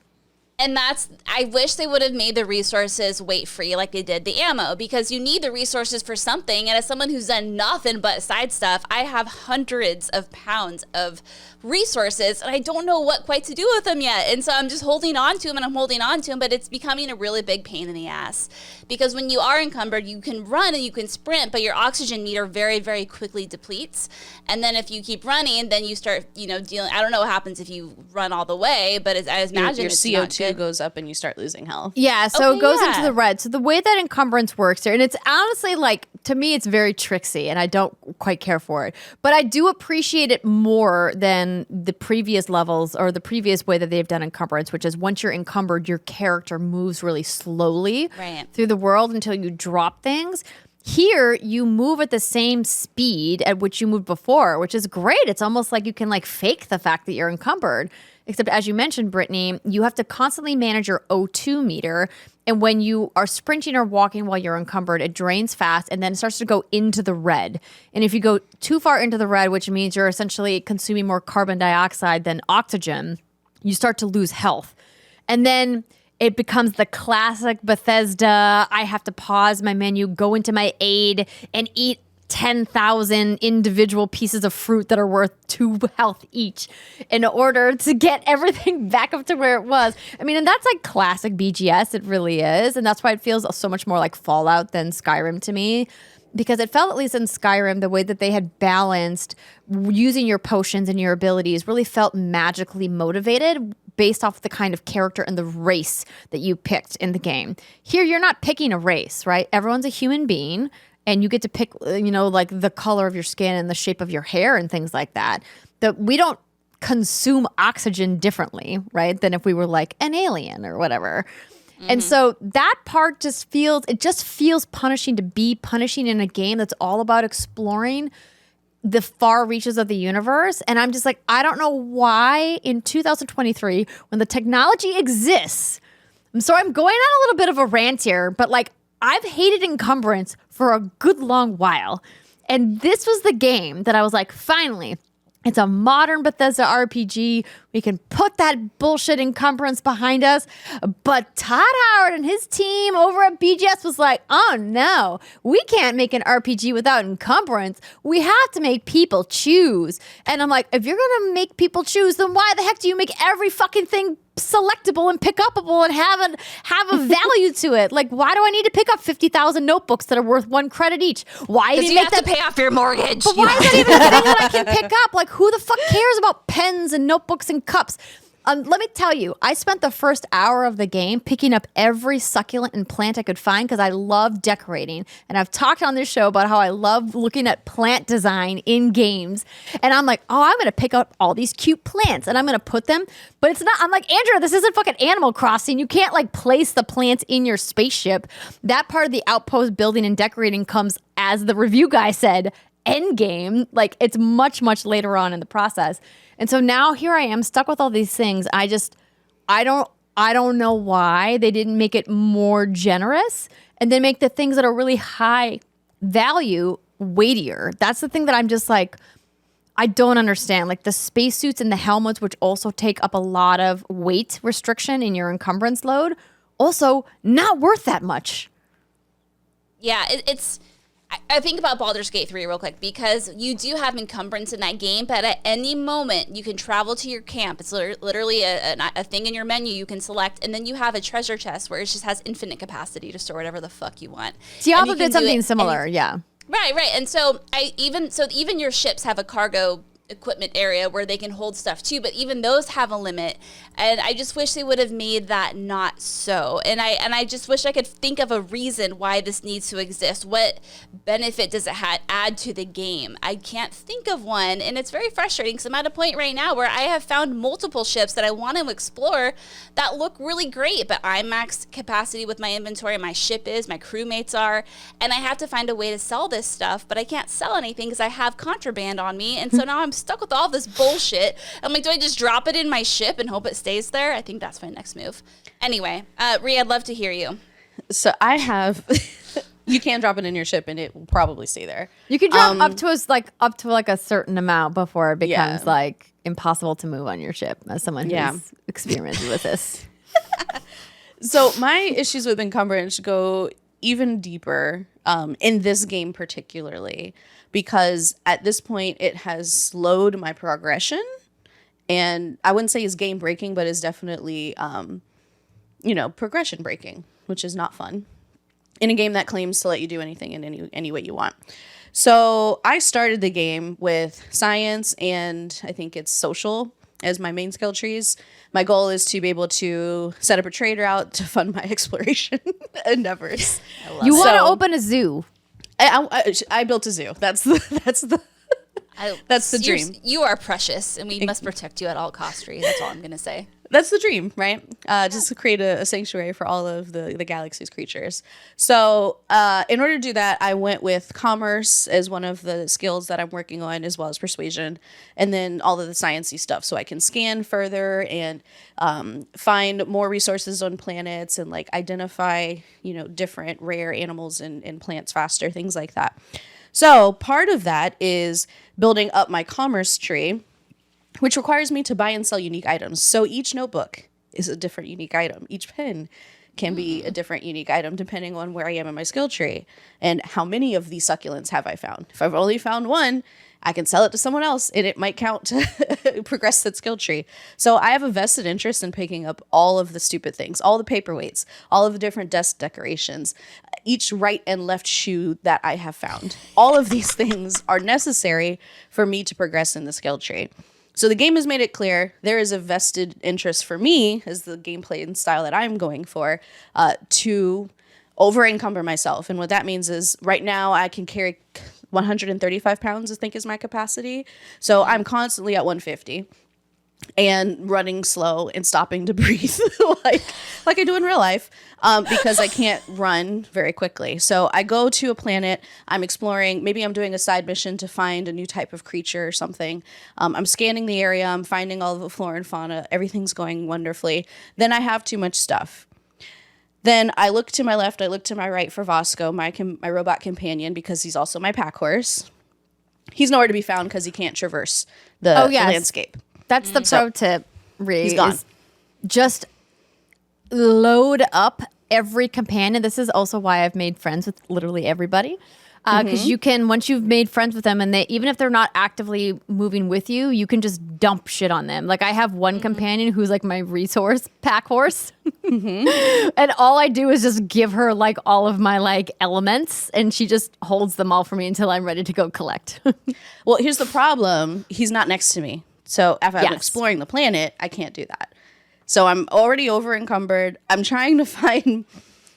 And I wish they would have made the resources weight free like they did the ammo, because you need the resources for something. And as someone who's done nothing but side stuff, I have hundreds of pounds of resources and I don't know what quite to do with them yet. And so I'm just holding on to them, but it's becoming a really big pain in the ass, because when you are encumbered, you can run and you can sprint, but your oxygen meter very, very quickly depletes. And then if you keep running, then you start, dealing. I don't know what happens if you run all the way, but I imagine your it's CO2 goes up and you start losing health. Yeah, so it goes into the red. So the way that encumbrance works here, and it's honestly like, to me, it's very tricksy and I don't quite care for it. But I do appreciate it more than the previous levels or the previous way that they've done encumbrance, which is once you're encumbered, your character moves really slowly through the world until you drop things. Here, you move at the same speed at which you moved before, which is great. It's almost like you can like fake the fact that you're encumbered. Except, as you mentioned, Brittany, you have to constantly manage your O2 meter. And when you are sprinting or walking while you're encumbered, it drains fast and then it starts to go into the red. And if you go too far into the red, which means you're essentially consuming more carbon dioxide than oxygen, you start to lose health. And then it becomes the classic Bethesda, I have to pause my menu, go into my aid, and eat 10,000 individual pieces of fruit that are worth 2 health each in order to get everything back up to where it was. I mean, and that's like classic BGS. It really is. And that's why it feels so much more like Fallout than Skyrim to me, because it felt, at least in Skyrim, the way that they had balanced using your potions and your abilities really felt magically motivated based off the kind of character and the race that you picked in the game. Here, you're not picking a race, right? Everyone's a human being. And you get to pick, like the color of your skin and the shape of your hair and things like that. That we don't consume oxygen differently, right? Than if we were like an alien or whatever. Mm-hmm. And so that part just feels punishing to be punishing in a game that's all about exploring the far reaches of the universe. And I'm just like, I don't know why in 2023, when the technology exists. So I'm going on a little bit of a rant here, but like, I've hated encumbrance for a good long while. And this was the game that I was like, finally, it's a modern Bethesda RPG. We can put that bullshit encumbrance behind us. But Todd Howard and his team over at BGS was like, oh no, we can't make an RPG without encumbrance. We have to make people choose. And I'm like, if you're going to make people choose, then why the heck do you make every fucking thing selectable and pick upable and have a value to it? Like, why do I need to pick up 50,000 notebooks that are worth 1 credit each? Why do you make that to pay off your mortgage? But why is that even a thing that I can pick up? Like, who the fuck cares about pens and notebooks and cups? Let me tell you, I spent the first hour of the game picking up every succulent and plant I could find because I love decorating. And I've talked on this show about how I love looking at plant design in games. And I'm like, oh, I'm going to pick up all these cute plants and I'm going to put them. But it's not, I'm like, Andrew, this isn't fucking Animal Crossing. You can't like place the plants in your spaceship. That part of the outpost building and decorating comes, as the review guy said, end game. Like it's much, much later on in the process. And so now here I am stuck with all these things. I don't know why they didn't make it more generous and then make the things that are really high value weightier. That's the thing that I'm just like, I don't understand. Like the spacesuits and the helmets, which also take up a lot of weight restriction in your encumbrance load, also not worth that much. Yeah, I think about Baldur's Gate 3 real quick because you do have encumbrance in that game, but at any moment you can travel to your camp. It's literally a thing in your menu you can select, and then you have a treasure chest where it just has infinite capacity to store whatever the fuck you want. Diablo did something similar, yeah. Right. And so even your ships have a cargo equipment area where they can hold stuff too, but even those have a limit, and I just wish they would have made that not so. And I just wish I could think of a reason why this needs to exist. What benefit does it add to the game? I can't think of one, and it's very frustrating because I'm at a point right now where I have found multiple ships that I want to explore that look really great, but I'm maxed capacity with my inventory. My ship is, my crewmates are, and I have to find a way to sell this stuff, but I can't sell anything because I have contraband on me, and so now I'm stuck with all this bullshit. I'm like, do I just drop it in my ship and hope it stays there? I think that's my next move. Anyway, Rhea, I'd love to hear you. So I have, you can drop it in your ship and it will probably stay there. You can drop up to a certain amount before it becomes like impossible to move on your ship, as someone who's experimented with this. So my issues with encumbrance go even deeper in this game particularly, because at this point it has slowed my progression, and I wouldn't say is game breaking, but is definitely progression breaking, which is not fun in a game that claims to let you do anything in any way you want. So I started the game with science and I think it's social as my main skill trees. My goal is to be able to set up a trade route to fund my exploration endeavors. You want to open a zoo. I built a zoo. That's the dream. You are precious, and we must protect you at all costs, Rhea. That's all I'm going to say. That's the dream, right? Just to create a sanctuary for all of the galaxy's creatures. So in order to do that, I went with commerce as one of the skills that I'm working on, as well as persuasion, and then all of the sciencey stuff. So I can scan further and find more resources on planets and like identify, different rare animals and plants faster, things like that. So part of that is building up my commerce tree, which requires me to buy and sell unique items. So each notebook is a different unique item. Each pen can be a different unique item depending on where I am in my skill tree and how many of these succulents have I found. If I've only found one, I can sell it to someone else and it might count to progress that skill tree. So I have a vested interest in picking up all of the stupid things, all the paperweights, all of the different desk decorations, each right and left shoe that I have found. All of these things are necessary for me to progress in the skill tree. So the game has made it clear there is a vested interest for me, as the gameplay and style that I'm going for, to over-encumber myself. And what that means is right now I can carry 135 pounds, I think is my capacity. So I'm constantly at 150 and running slow and stopping to breathe like I do in real life because I can't run very quickly. So I go to a planet, I'm exploring, maybe I'm doing a side mission to find a new type of creature or something. I'm scanning the area, I'm finding all of the flora and fauna, everything's going wonderfully. Then I have too much stuff. Then I look to my left, I look to my right for Vasco, my robot companion, because he's also my pack horse. He's nowhere to be found because he can't traverse the landscape. That's the pro tip, Rhea. He's gone. Just load up every companion. This is also why I've made friends with literally everybody. Because you can, once you've made friends with them, and even if they're not actively moving with you, you can just dump shit on them. Like I have one companion who's like my resource pack horse. And all I do is just give her like all of my like elements, and she just holds them all for me until I'm ready to go collect. Well, here's the problem. He's not next to me. So if I'm exploring the planet, I can't do that. So I'm already over encumbered. I'm trying to find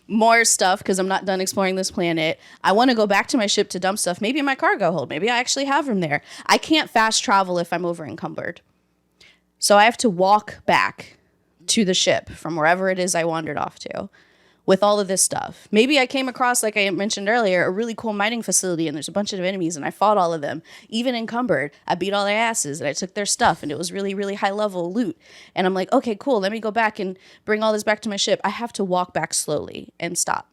more stuff because I'm not done exploring this planet. I want to go back to my ship to dump stuff, maybe in my cargo hold. Maybe I actually have room there. I can't fast travel if I'm over encumbered. So I have to walk back to the ship from wherever it is I wandered off to with all of this stuff. Maybe I came across, like I mentioned earlier, a really cool mining facility and there's a bunch of enemies and I fought all of them, even encumbered. I beat all their asses and I took their stuff and it was really, really high level loot. And I'm like, okay, cool. Let me go back and bring all this back to my ship. I have to walk back slowly and stop.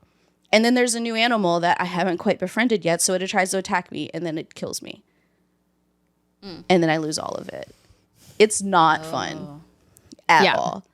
And then there's a new animal that I haven't quite befriended yet. So it tries to attack me and then it kills me. And then I lose all of it. It's not fun at all.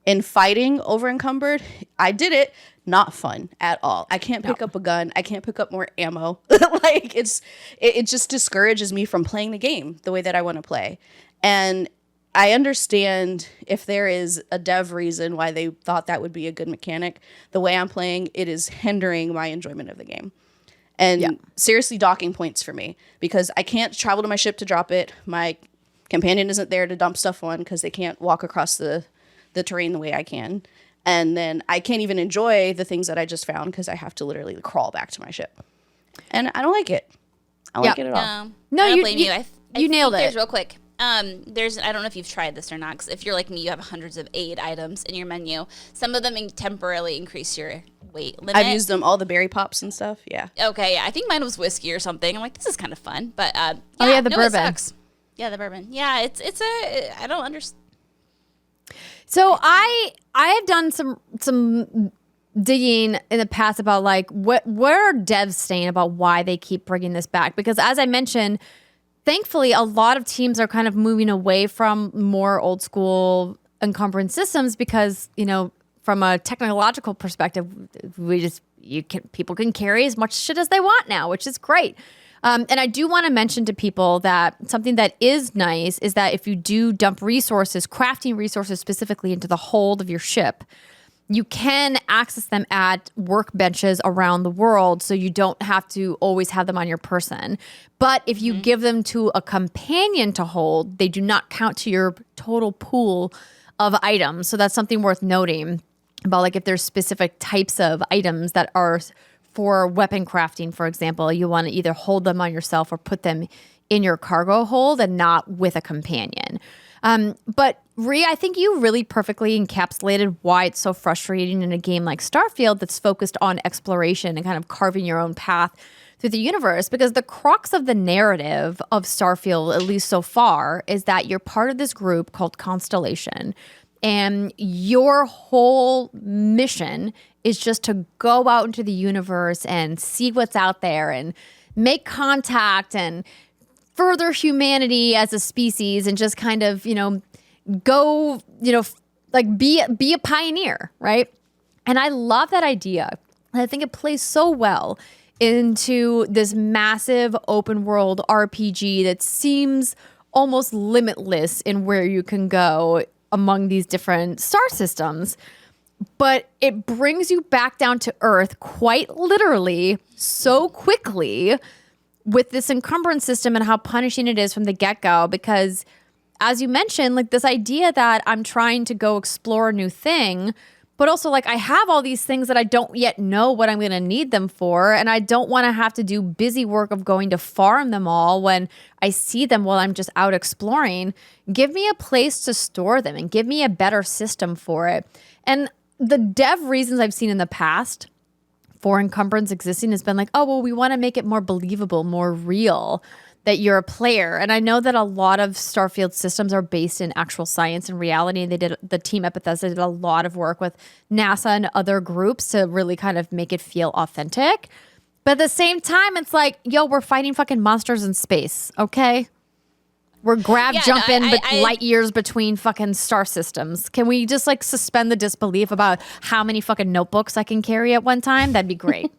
And fighting over encumbered, I did it. Not fun at all. I can't pick up a gun. I can't pick up more ammo. Like it just discourages me from playing the game the way that I want to play. And I understand if there is a dev reason why they thought that would be a good mechanic. The way I'm playing, it is hindering my enjoyment of the game. And seriously docking points for me because I can't travel to my ship to drop it. My companion isn't there to dump stuff on because they can't walk across the terrain the way I can. And then I can't even enjoy the things that I just found because I have to literally crawl back to my ship. And I don't like it. I don't like it at all. No, I don't blame you. You nailed it. Real quick. I don't know if you've tried this or not, because if you're like me, you have hundreds of aid items in your menu. Some of them temporarily increase your weight limit. I've used them, all the berry pops and stuff. Yeah. Okay, yeah. I think mine was whiskey or something. I'm like, this is kind of fun. But the bourbon. It sucks. Yeah, the bourbon. Yeah, I don't understand. So I have done some digging in the past about like what are devs saying about why they keep bringing this back, because as I mentioned, thankfully a lot of teams are kind of moving away from more old school encumbrance systems because, you know, from a technological perspective, people can carry as much shit as they want now, which is great. And I do want to mention to people that something that is nice is that if you do dump resources, crafting resources specifically into the hold of your ship, you can access them at workbenches around the world, so you don't have to always have them on your person. But if you give them to a companion to hold, they do not count to your total pool of items. So that's something worth noting about, like, if there's specific types of items that are for weapon crafting, for example, you want to either hold them on yourself or put them in your cargo hold and not with a companion. But Rhea, I think you really perfectly encapsulated why it's so frustrating in a game like Starfield that's focused on exploration and kind of carving your own path through the universe. Because the crux of the narrative of Starfield, at least so far, is that you're part of this group called Constellation. And your whole mission is just to go out into the universe and see what's out there and make contact and further humanity as a species and just kind of, go, like be a pioneer, right? And I love that idea. I think it plays so well into this massive open world RPG that seems almost limitless in where you can go among these different star systems. But it brings you back down to Earth quite literally so quickly with this encumbrance system and how punishing it is from the get-go. Because as you mentioned, like this idea that I'm trying to go explore a new thing, but also like I have all these things that I don't yet know what I'm going to need them for. And I don't want to have to do busy work of going to farm them all when I see them while I'm just out exploring. Give me a place to store them and give me a better system for it. And the dev reasons I've seen in the past for encumbrance existing has been like, oh, well, we want to make it more believable, more real that you're a player. And I know that a lot of Starfield systems are based in actual science and reality. And the team at Bethesda did a lot of work with NASA and other groups to really kind of make it feel authentic. But at the same time, it's like, yo, we're fighting fucking monsters in space, okay? We're jumping light years between fucking star systems. Can we just like suspend the disbelief about how many fucking notebooks I can carry at one time? That'd be great.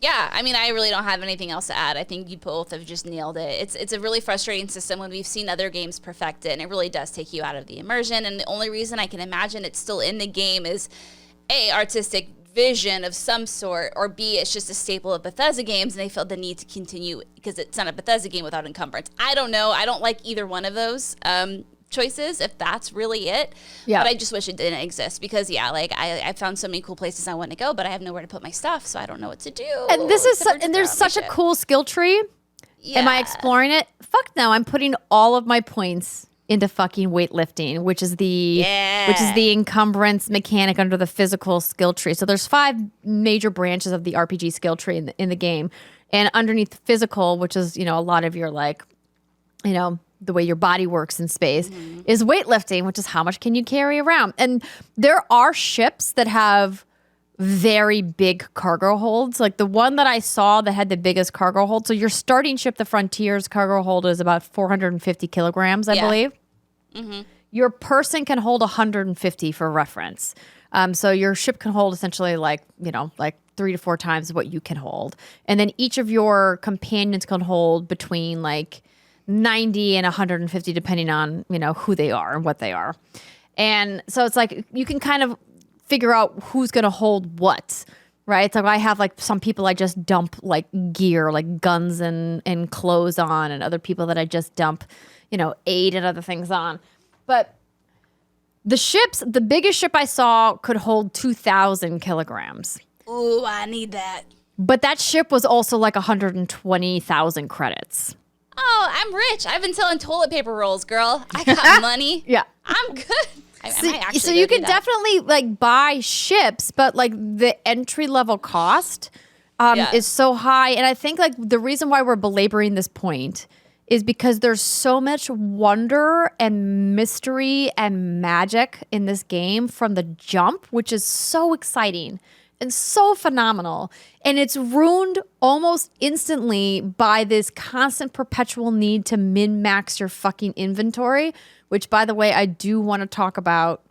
Yeah, I mean, I really don't have anything else to add. I think you both have just nailed it. It's a really frustrating system when we've seen other games perfect it, and it really does take you out of the immersion. And the only reason I can imagine it's still in the game is A, artistic vision of some sort, or B, it's just a staple of Bethesda games, and they felt the need to continue because it's not a Bethesda game without encumbrance. I don't know. I don't like either one of those. choices if that's really it. Yeah. But I just wish it didn't exist because like I found so many cool places I want to go, but I have nowhere to put my stuff, so I don't know what to do. And this is except for and there's just throw out such my a shit. cool skill tree. Am I exploring it? Fuck no. I'm putting all of my points into fucking weightlifting, which is the encumbrance mechanic under the physical skill tree. So there's 5 major branches of the RPG skill tree in the game. And underneath physical, which is, a lot of your like, the way your body works in space, is weightlifting, which is how much can you carry around. And there are ships that have very big cargo holds. Like the one that I saw that had the biggest cargo hold. So your starting ship, the Frontier's cargo hold is about 450 kilograms, I believe. Mm-hmm. Your person can hold 150 for reference. So your ship can hold essentially like 3 to 4 times what you can hold. And then each of your companions can hold between like 90 and 150 depending on, who they are and what they are. And so it's like you can kind of figure out who's going to hold what, right? So I have like some people I just dump like gear, like guns and clothes on, and other people that I just dump, aid and other things on. But the biggest ship I saw could hold 2,000 kilograms. Ooh, I need that. But that ship was also like 120,000 credits. Oh, I'm rich. I've been selling toilet paper rolls, girl. I got money. Yeah. I'm good. So you can definitely like buy ships, but like the entry level cost is so high. And I think like the reason why we're belaboring this point is because there's so much wonder and mystery and magic in this game from the jump, which is so exciting and so phenomenal. And it's ruined almost instantly by this constant perpetual need to min-max your fucking inventory, which, by the way, I do want to talk about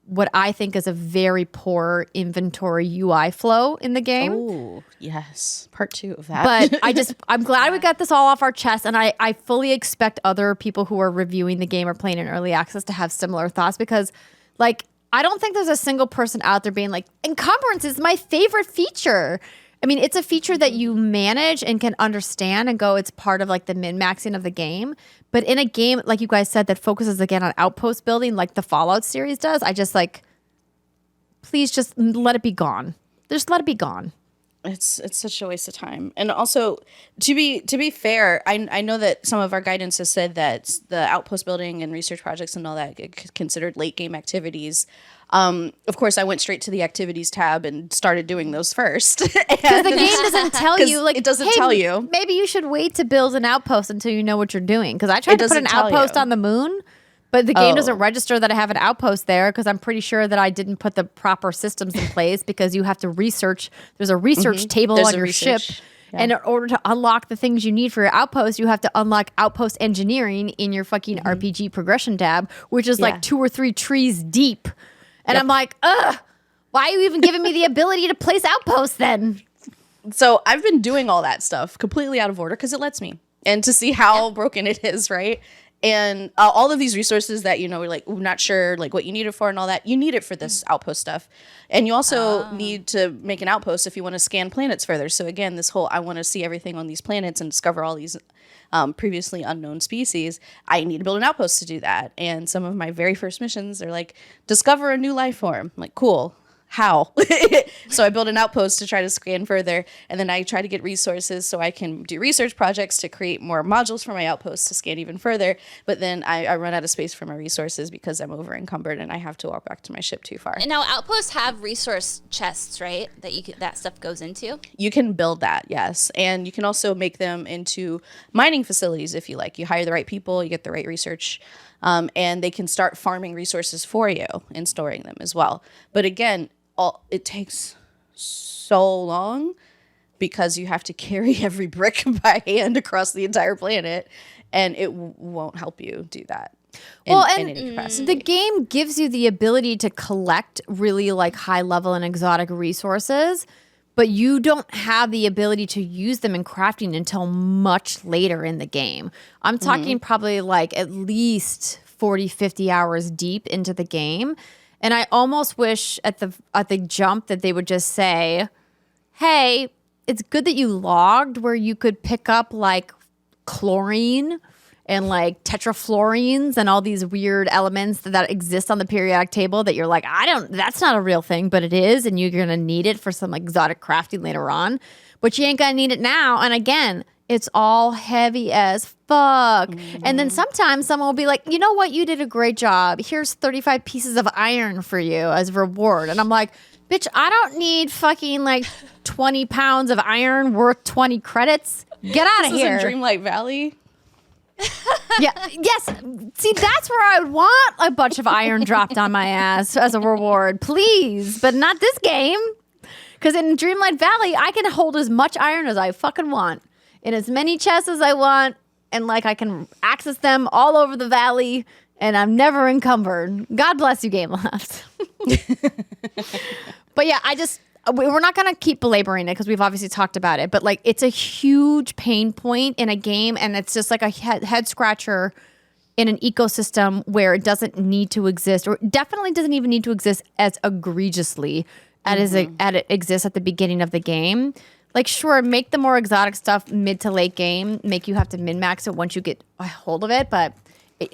what I think is a very poor inventory UI flow in the game. Oh, yes. Part 2 of that. But I'm glad we got this all off our chest. And I fully expect other people who are reviewing the game or playing in early access to have similar thoughts because, like, I don't think there's a single person out there being like, Encumbrance is my favorite feature. I mean, it's a feature that you manage and can understand and go, it's part of like the min-maxing of the game. But in a game, like you guys said, that focuses again on outpost building like the Fallout series does, I just like, please just let it be gone. Just let it be gone. It's such a waste of time. And also, to be fair, I know that some of our guidance has said that the outpost building and research projects and all that get considered late game activities. Of course, I went straight to the activities tab and started doing those first. Because the game doesn't tell you, like, it doesn't hey, tell you. Maybe you should wait to build an outpost until you know what you're doing. Because I tried to put an outpost on the moon, but the game doesn't register that I have an outpost there because I'm pretty sure that I didn't put the proper systems in place because you have to research. There's a research table on your ship. Yeah. And in order to unlock the things you need for your outpost, you have to unlock outpost engineering in your fucking RPG progression tab, which is like 2 or 3 trees deep. And I'm like, ugh, why are you even giving me the ability to place outposts then? So I've been doing all that stuff completely out of order because it lets me. And to see how broken it is, right? And all of these resources that, we're like, we're not sure like what you need it for and all that. You need it for this outpost stuff. And you also need to make an outpost if you want to scan planets further. So again, this whole I want to see everything on these planets and discover all these previously unknown species. I need to build an outpost to do that. And some of my very first missions are like, discover a new life form. I'm like, cool. How? So I build an outpost to try to scan further, and then I try to get resources so I can do research projects to create more modules for my outpost to scan even further. But then I run out of space for my resources because I'm over encumbered and I have to walk back to my ship too far. And now outposts have resource chests, right? That stuff goes into. You can build that, yes, and you can also make them into mining facilities if you like. You hire the right people, you get the right research. And they can start farming resources for you and storing them as well. But again, it takes so long because you have to carry every brick by hand across the entire planet, and it won't help you do that. In any capacity. The game gives you the ability to collect really like high level and exotic resources, but you don't have the ability to use them in crafting until much later in the game. I'm talking probably like at least 40, 50 hours deep into the game. And I almost wish at the jump that they would just say, hey, it's good that you logged where you could pick up like chlorine and like tetrafluorines and all these weird elements that exist on the periodic table that you're like, that's not a real thing, but it is, and you're gonna need it for some exotic crafting later on, but you ain't gonna need it now. And again, it's all heavy as fuck. And then sometimes someone will be like, you know what, you did a great job. Here's 35 pieces of iron for you as a reward. And I'm like, bitch, I don't need fucking like 20 pounds of iron worth 20 credits. Get out of here. This is in Dreamlight Valley. Yeah. Yes. See, that's where I would want a bunch of iron dropped on my ass as a reward, please. But not this game. Because in Dreamlight Valley, I can hold as much iron as I fucking want in as many chests as I want. And like I can access them all over the valley. And I'm never encumbered. God bless you, Game Labs. But yeah, we're not going to keep belaboring it because we've obviously talked about it. But like, it's a huge pain point in a game. And it's just like a head scratcher in an ecosystem where it doesn't need to exist, or definitely doesn't even need to exist as egregiously as it exists at the beginning of the game. Like, sure, make the more exotic stuff mid to late game, make you have to min-max it once you get a hold of it. But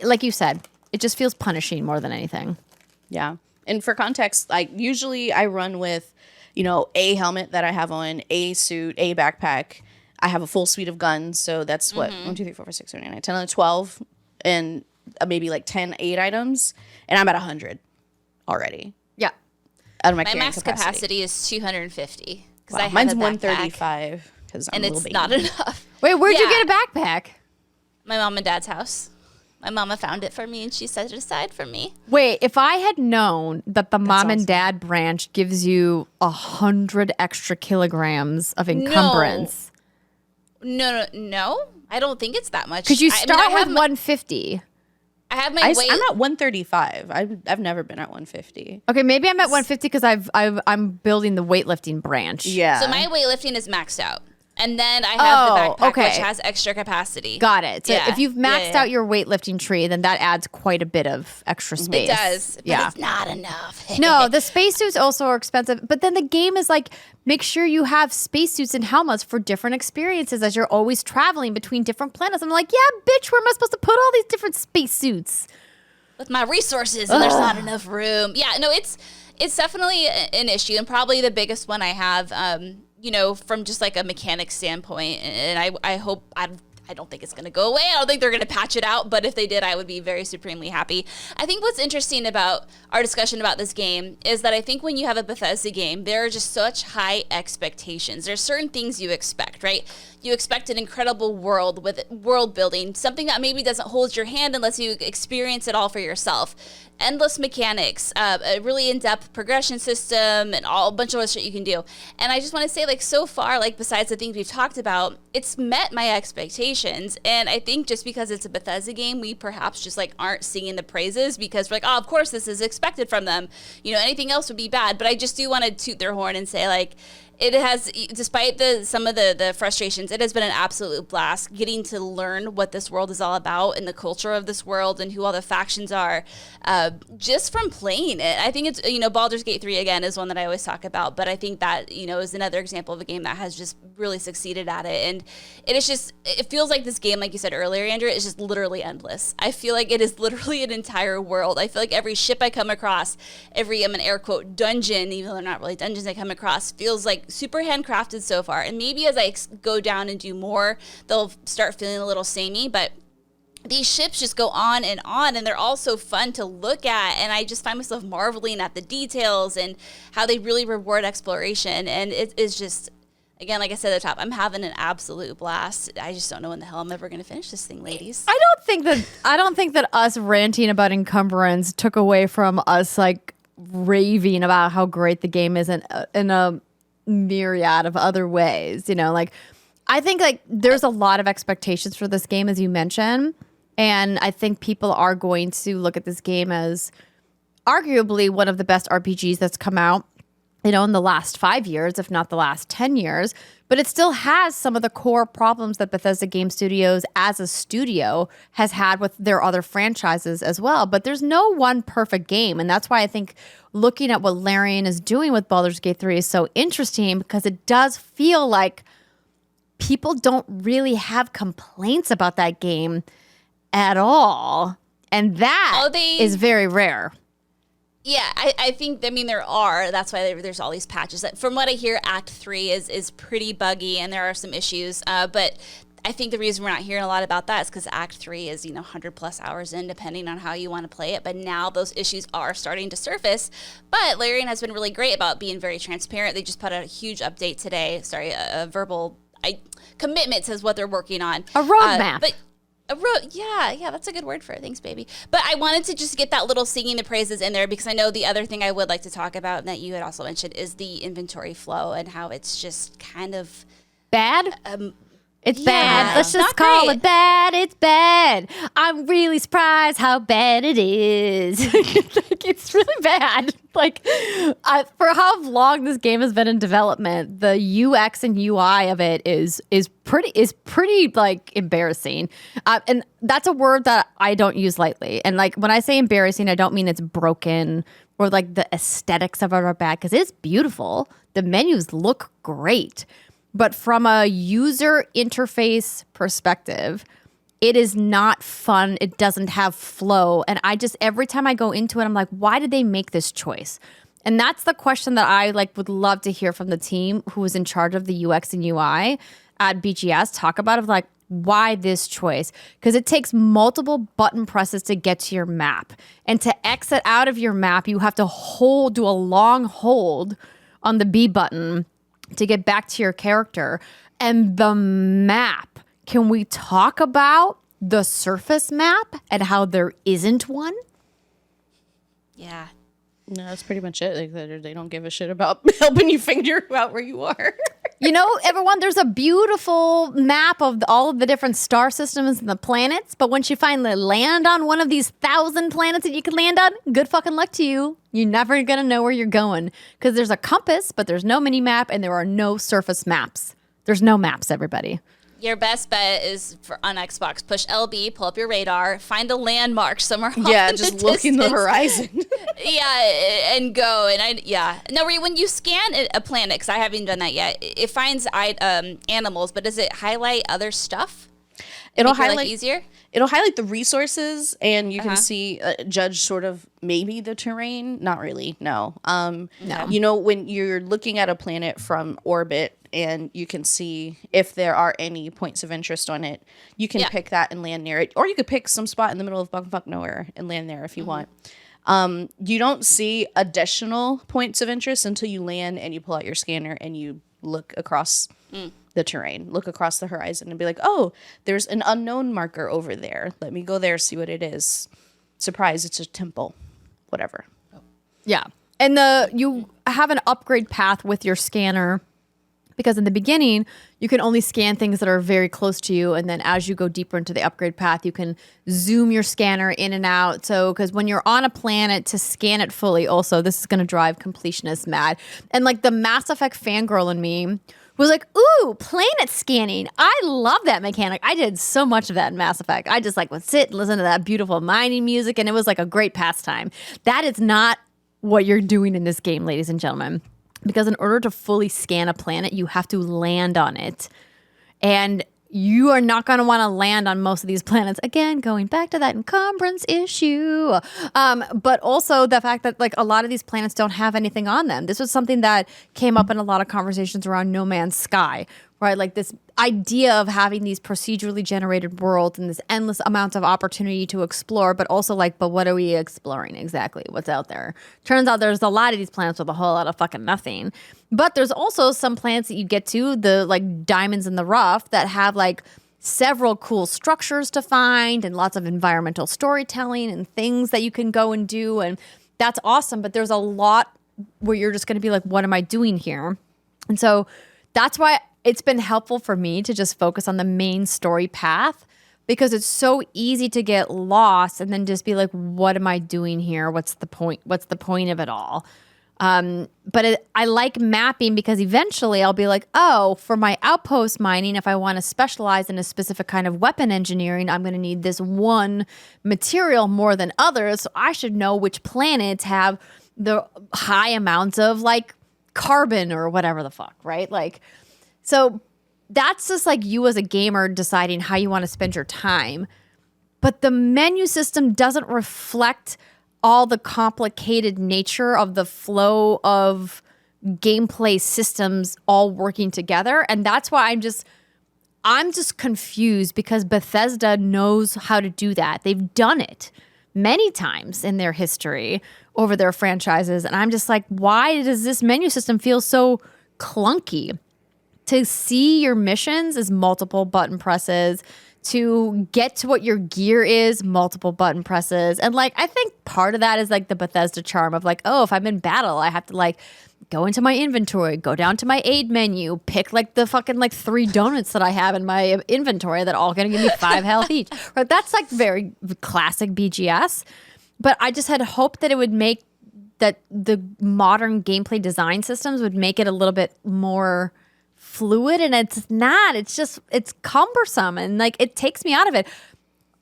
like you said, it just feels punishing more than anything. Yeah. And for context, like usually I run with, a helmet that I have on, a suit, a backpack. I have a full suite of guns. So that's what, 1, 2, 3, 4, 5, 6, 7, 8, 9, 10, 11, 12, and maybe like 10, 8 items. And I'm at 100 already. Yeah. Out of my max capacity is 250. Wow. Mine's 135 because I'm and a little it's baby. not enough. Wait, where'd you get a backpack? My mom and dad's house. My mama found it for me, and she set it aside for me. Wait, if I had known that the mom awesome. and dad branch gives you 100 extra kilograms of encumbrance. No. I don't think it's that much. Because you start with 150. I have my weight. I'm at 135. I've never been at 150. Okay, maybe I'm at 150 because I'm building the weightlifting branch. Yeah. So my weightlifting is maxed out. And then I have the backpack, which has extra capacity. Got it. So if you've maxed out your your weightlifting tree, then that adds quite a bit of extra space. It does, but yeah. it's not enough. No, the spacesuits also are expensive. But then the game is like, make sure you have spacesuits and helmets for different experiences as you're always traveling between different planets. I'm like, yeah, bitch, where am I supposed to put all these different spacesuits? With my resources, and there's not enough room. Yeah, no, it's definitely an issue, and probably the biggest one I have. From just like a mechanic standpoint, and I hope I don't think it's going to go away. I don't think they're going to patch it out, but if they did, I would be very supremely happy. I think what's interesting about our discussion about this game is that I think when you have a Bethesda game, there are just such high expectations. There's certain things you expect, right? You expect an incredible world with world building, something that maybe doesn't hold your hand unless you experience it all for yourself. Endless mechanics, a really in-depth progression system, and a bunch of other shit you can do. And I just want to say, like, so far, like, besides the things we've talked about, it's met my expectations. And I think just because it's a Bethesda game, we perhaps just, like, aren't singing the praises because we're like, oh, of course this is expected from them. Anything else would be bad. But I just do want to toot their horn and say, like, it has, despite some of the frustrations, it has been an absolute blast getting to learn what this world is all about and the culture of this world and who all the factions are, just from playing it. I think it's, Baldur's Gate 3 again is one that I always talk about, but I think that, is another example of a game that has just really succeeded at it. And it feels like this game, like you said earlier, Andrew, is just literally endless. I feel like it is literally an entire world. I feel like every ship I come across, every, I'm an air quote, dungeon, even though they're not really dungeons I come across, feels like super handcrafted so far. And maybe as I go down and do more, they'll start feeling a little samey, but these ships just go on, and they're all so fun to look at, and I just find myself marveling at the details and how they really reward exploration. And it is just, again, like I said at the top, I'm having an absolute blast. I just don't know when the hell I'm ever going to finish this thing, ladies. I don't think that us ranting about Encumbrance took away from us like raving about how great the game is in a myriad of other ways. I think like there's a lot of expectations for this game, as you mentioned. And I think people are going to look at this game as arguably one of the best RPGs that's come out, in the last 5 years, if not the last 10 years. But it still has some of the core problems that Bethesda Game Studios as a studio has had with their other franchises as well. But there's no one perfect game. And that's why I think looking at what Larian is doing with Baldur's Gate 3 is so interesting, because it does feel like people don't really have complaints about that game. at all. And that is very rare. Yeah, I think, there are. That's why there's all these patches. From what I hear, Act 3 is pretty buggy, and there are some issues. But I think the reason we're not hearing a lot about that is because Act 3 is, 100 plus hours in, depending on how you want to play it. But now those issues are starting to surface. But Larian has been really great about being very transparent. They just put out a huge update today. Sorry, a verbal commitment says what they're working on. A roadmap. Yeah, that's a good word for it. Thanks, baby. But I wanted to just get that little singing the praises in there because I know the other thing I would like to talk about and that you had also mentioned is the inventory flow and how it's just kind of bad. It's bad. Let's just call it bad. It's bad. I'm really surprised how bad it is. It's really bad. For how long this game has been in development, the UX and UI of it is pretty embarrassing. And that's a word that I don't use lightly. And when I say embarrassing, I don't mean it's broken or the aesthetics of it are bad because it's beautiful. The menus look great. But from a user interface perspective, it is not fun. It doesn't have flow. And every time I go into it, I'm like, why did they make this choice? And that's the question that I would love to hear from the team who was in charge of the UX and UI at BGS talk about why this choice? Because it takes multiple button presses to get to your map. And to exit out of your map, you have to do a long hold on the B button to get back to your character. And the map, can we talk about the surface map and how there isn't one? Yeah. No, that's pretty much it. They don't give a shit about helping you figure out where you are. Everyone, there's a beautiful map of all of the different star systems and the planets. But once you finally land on one of these 1,000 planets that you can land on, good fucking luck to you. You're never going to know where you're going because there's a compass, but there's no mini map and there are no surface maps. There's no maps, everybody. Your best bet is on Xbox. Push LB, pull up your radar, find a landmark somewhere. Yeah, just look in the horizon. Yeah, and go. And No, when you scan a planet, because I haven't done that yet, it finds animals, but does it highlight other stuff? It'll highlight easier. It'll highlight the resources, and you can see judge sort of maybe the terrain. Not really. No. No. When you're looking at a planet from orbit, and you can see if there are any points of interest on it, you can pick that and land near it, or you could pick some spot in the middle of bumfuck nowhere and land there if you want. You don't see additional points of interest until you land and you pull out your scanner and you look across the terrain, look across the horizon and be like, oh, there's an unknown marker over there. Let me go there, see what it is. Surprise, it's a temple. Whatever. Yeah. And you have an upgrade path with your scanner because in the beginning, you can only scan things that are very close to you. And then as you go deeper into the upgrade path, you can zoom your scanner in and out. So, because when you're on a planet to scan it fully, also, this is going to drive completionists mad. And the Mass Effect fangirl in me was like, ooh, planet scanning. I love that mechanic. I did so much of that in Mass Effect. I just would sit and listen to that beautiful mining music. And it was a great pastime. That is not what you're doing in this game, ladies and gentlemen. Because in order to fully scan a planet, you have to land on it. And you are not going to want to land on most of these planets. Again, going back to that encumbrance issue. But also the fact that a lot of these planets don't have anything on them. This was something that came up in a lot of conversations around No Man's Sky, right? This idea of having these procedurally generated worlds and this endless amount of opportunity to explore, but also but what are we exploring exactly? What's out there? Turns out there's a lot of these planets with a whole lot of fucking nothing. But there's also some planets that you get to, the diamonds in the rough, that have several cool structures to find and lots of environmental storytelling and things that you can go and do. And that's awesome. But there's a lot where you're just going to be like, what am I doing here? And so that's why it's been helpful for me to just focus on the main story path, because it's so easy to get lost and then just be like, what am I doing here? What's the point? What's the point of it all? But I like mapping because eventually I'll be like, oh, for my outpost mining, if I want to specialize in a specific kind of weapon engineering, I'm going to need this one material more than others. So I should know which planets have the high amounts of carbon or whatever the fuck, right? So that's just you as a gamer deciding how you want to spend your time. but the menu system doesn't reflect all the complicated nature of the flow of gameplay systems all working together. And that's why I'm just confused, because Bethesda knows how to do that. They've done it many times in their history over their franchises. And I'm just like, why does this menu system feel so clunky? To see your missions is multiple button presses. To get to what your gear is, multiple button presses. And like, I think part of that is like the Bethesda charm of like, oh, if I'm in battle, I have to like go into my inventory, go down to my aid menu, pick like the fucking like 3 donuts that I have in my inventory that are all gonna give me 5 health each. Right? That's like very classic BGS. But I just had hoped that it would make that the modern gameplay design systems would make it a little bit more fluid, and it's not. It's cumbersome, and like it takes me out of it.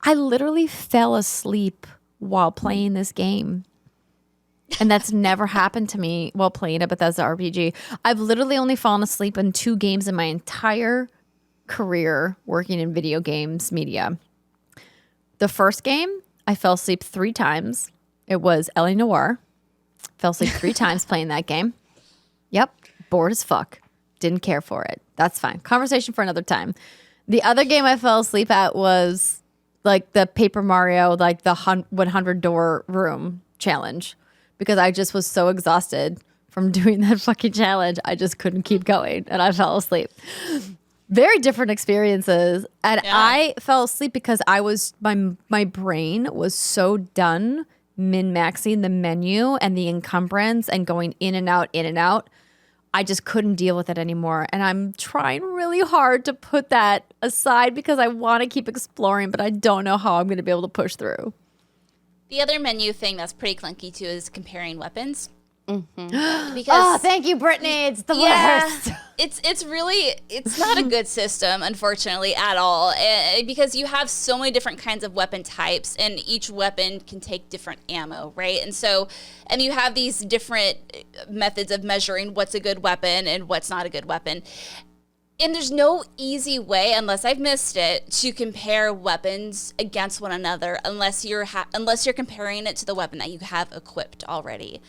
I literally fell asleep while playing this game. And that's never happened to me while playing a Bethesda RPG. I've literally only fallen asleep in 2 games in my entire career working in video games media. The first game, I fell asleep 3 times. It was L.A. Noire. Fell asleep 3 times playing that game. Yep, bored as fuck. Didn't care for it. That's fine. Conversation for another time. The other game I fell asleep at was like the Paper Mario, like the 100 door room challenge, because I just was so exhausted from doing that fucking challenge. I just couldn't keep going, and I fell asleep. Very different experiences. And yeah. I fell asleep because I was my brain was so done min-maxing the menu and the encumbrance and going in and out, in and out. I just couldn't deal with it anymore. And I'm trying really hard to put that aside because I want to keep exploring, but I don't know how I'm going to be able to push through. The other menu thing that's pretty clunky too is comparing weapons. Mm-hmm. Because thank you, Brittany. It's the worst. It's not a good system, unfortunately, at all. Because you have so many different kinds of weapon types, and each weapon can take different ammo, right? And you have these different methods of measuring what's a good weapon and what's not a good weapon. And there's no easy way, unless I've missed it, to compare weapons against one another unless you're comparing it to the weapon that you have equipped already.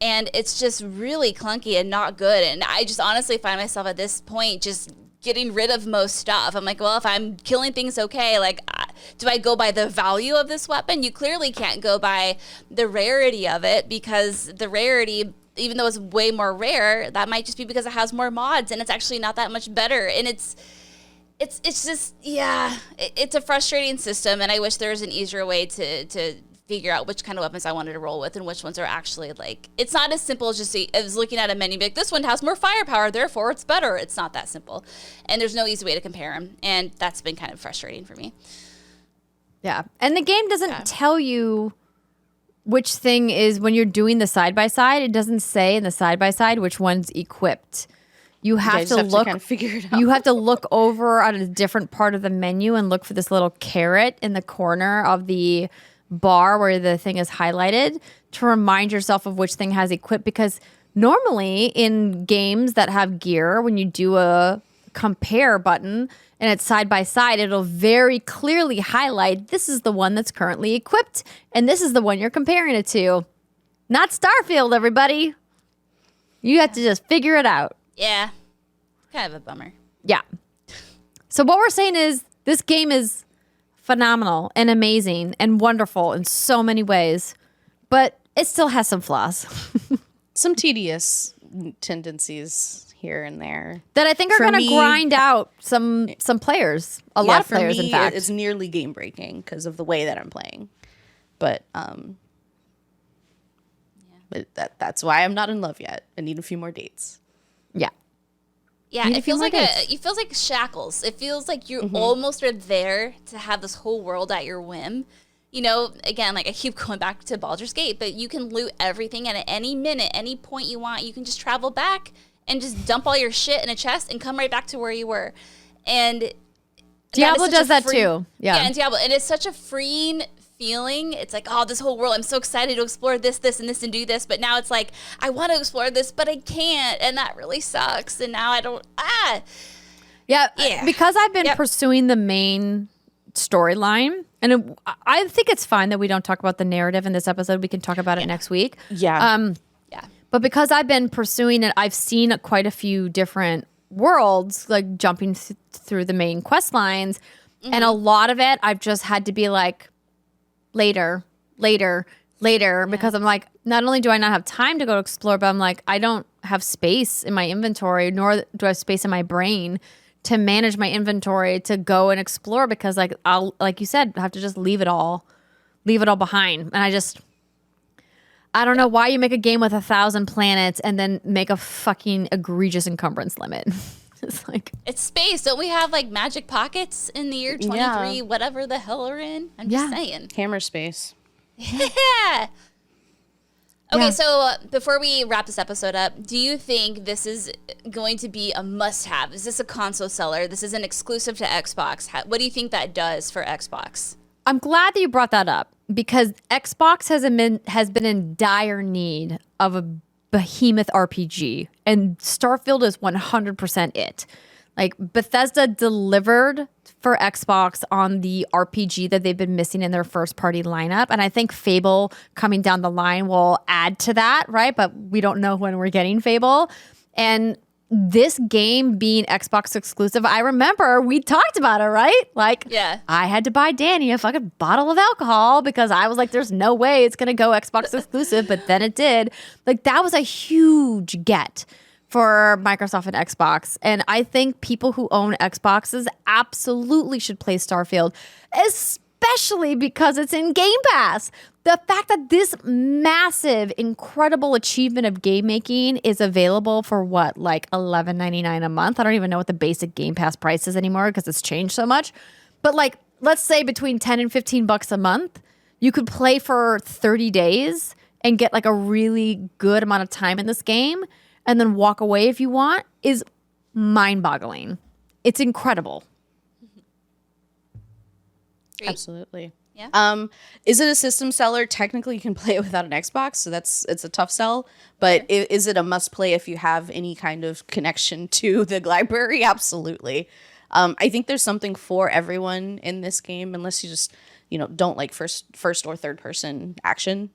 And it's just really clunky and not good. And I just honestly find myself at this point just getting rid of most stuff. I'm like, well, if I'm killing things okay, like, do I go by the value of this weapon? You clearly can't go by the rarity of it, because the rarity, even though it's way more rare, that might just be because it has more mods and it's actually not that much better. And it's just, yeah, it's a frustrating system. And I wish there was an easier way to figure out which kind of weapons I wanted to roll with and which ones are actually like, it's not as simple as just as looking at a menu, like, this one has more firepower, therefore it's better. It's not that simple. And there's no easy way to compare them. And that's been kind of frustrating for me. Yeah. And the game doesn't tell you which thing is, when you're doing the side-by-side, it doesn't say in the side-by-side which one's equipped. You have to look, kind of figure it out. You have to look over at a different part of the menu and look for this little caret in the corner of the bar where the thing is highlighted to remind yourself of which thing has equipped. Because normally in games that have gear, when you do a compare button and it's side by side, it'll very clearly highlight, this is the one that's currently equipped and this is the one you're comparing it to. Not Starfield, everybody. You have to just figure it out. Yeah. Kind of a bummer. Yeah. So what we're saying is this game is phenomenal and amazing and wonderful in so many ways, but it still has some flaws. Some tedious tendencies here and there that I think are going to grind out some players. A lot of players, in fact. It's nearly game breaking because of the way that I'm playing. But that's why I'm not in love yet. I need a few more dates. Yeah. Yeah, it feels like shackles. It feels like you almost are there to have this whole world at your whim. You know, again, like I keep going back to Baldur's Gate, but you can loot everything, and at any minute, any point you want, you can just travel back and just dump all your shit in a chest and come right back to where you were. And Diablo does that too. Yeah, and Diablo, and it's such a freeing feeling. It's like, oh, this whole world, I'm so excited to explore this and this and do this, but now it's like, I want to explore this, but I can't, and that really sucks. And now I don't. Yeah. Because I've been pursuing the main storyline. And I think it's fine that we don't talk about the narrative in this episode. We can talk about it next week. Yeah. But because I've been pursuing it, I've seen quite a few different worlds, like jumping through the main quest lines. And a lot of it, I've just had to be like, later, because I'm like, not only do I not have time to go explore, but I'm like, I don't have space in my inventory, nor do I have space in my brain to manage my inventory to go and explore, because like I'll, like you said, have to just leave it all behind. And I don't know why you make a game with 1,000 planets and then make a fucking egregious encumbrance limit. It's like, it's space. Don't we have like magic pockets in the year 23, whatever the hell we're in? I'm just saying. Hammer space. Yeah. Okay, so before we wrap this episode up, do you think this is going to be a must-have? Is this a console seller? This is an exclusive to Xbox. What do you think that does for Xbox? I'm glad that you brought that up, because Xbox has been in dire need of a behemoth RPG, and Starfield is 100% it. Like, Bethesda delivered for Xbox on the RPG that they've been missing in their first party lineup. And I think Fable coming down the line will add to that, right? But we don't know when we're getting Fable. And this game being Xbox exclusive, I remember we talked about it, right? Like, I had to buy Danny a fucking bottle of alcohol because I was like, there's no way it's going to go Xbox exclusive. But then it did. Like, that was a huge get for Microsoft and Xbox. And I think people who own Xboxes absolutely should play Starfield, especially because it's in Game Pass. The fact that this massive, incredible achievement of game making is available for what, like $11.99 a month? I don't even know what the basic Game Pass price is anymore because it's changed so much. But like, let's say between 10 and 15 bucks a month, you could play for 30 days and get like a really good amount of time in this game, and then walk away if you want, is mind-boggling. It's incredible. Great. Absolutely. Yeah. Is it a system seller? Technically, you can play it without an Xbox, so it's a tough sell. But is it a must play if you have any kind of connection to the library? Absolutely. I think there's something for everyone in this game, unless you just don't like first or third person action.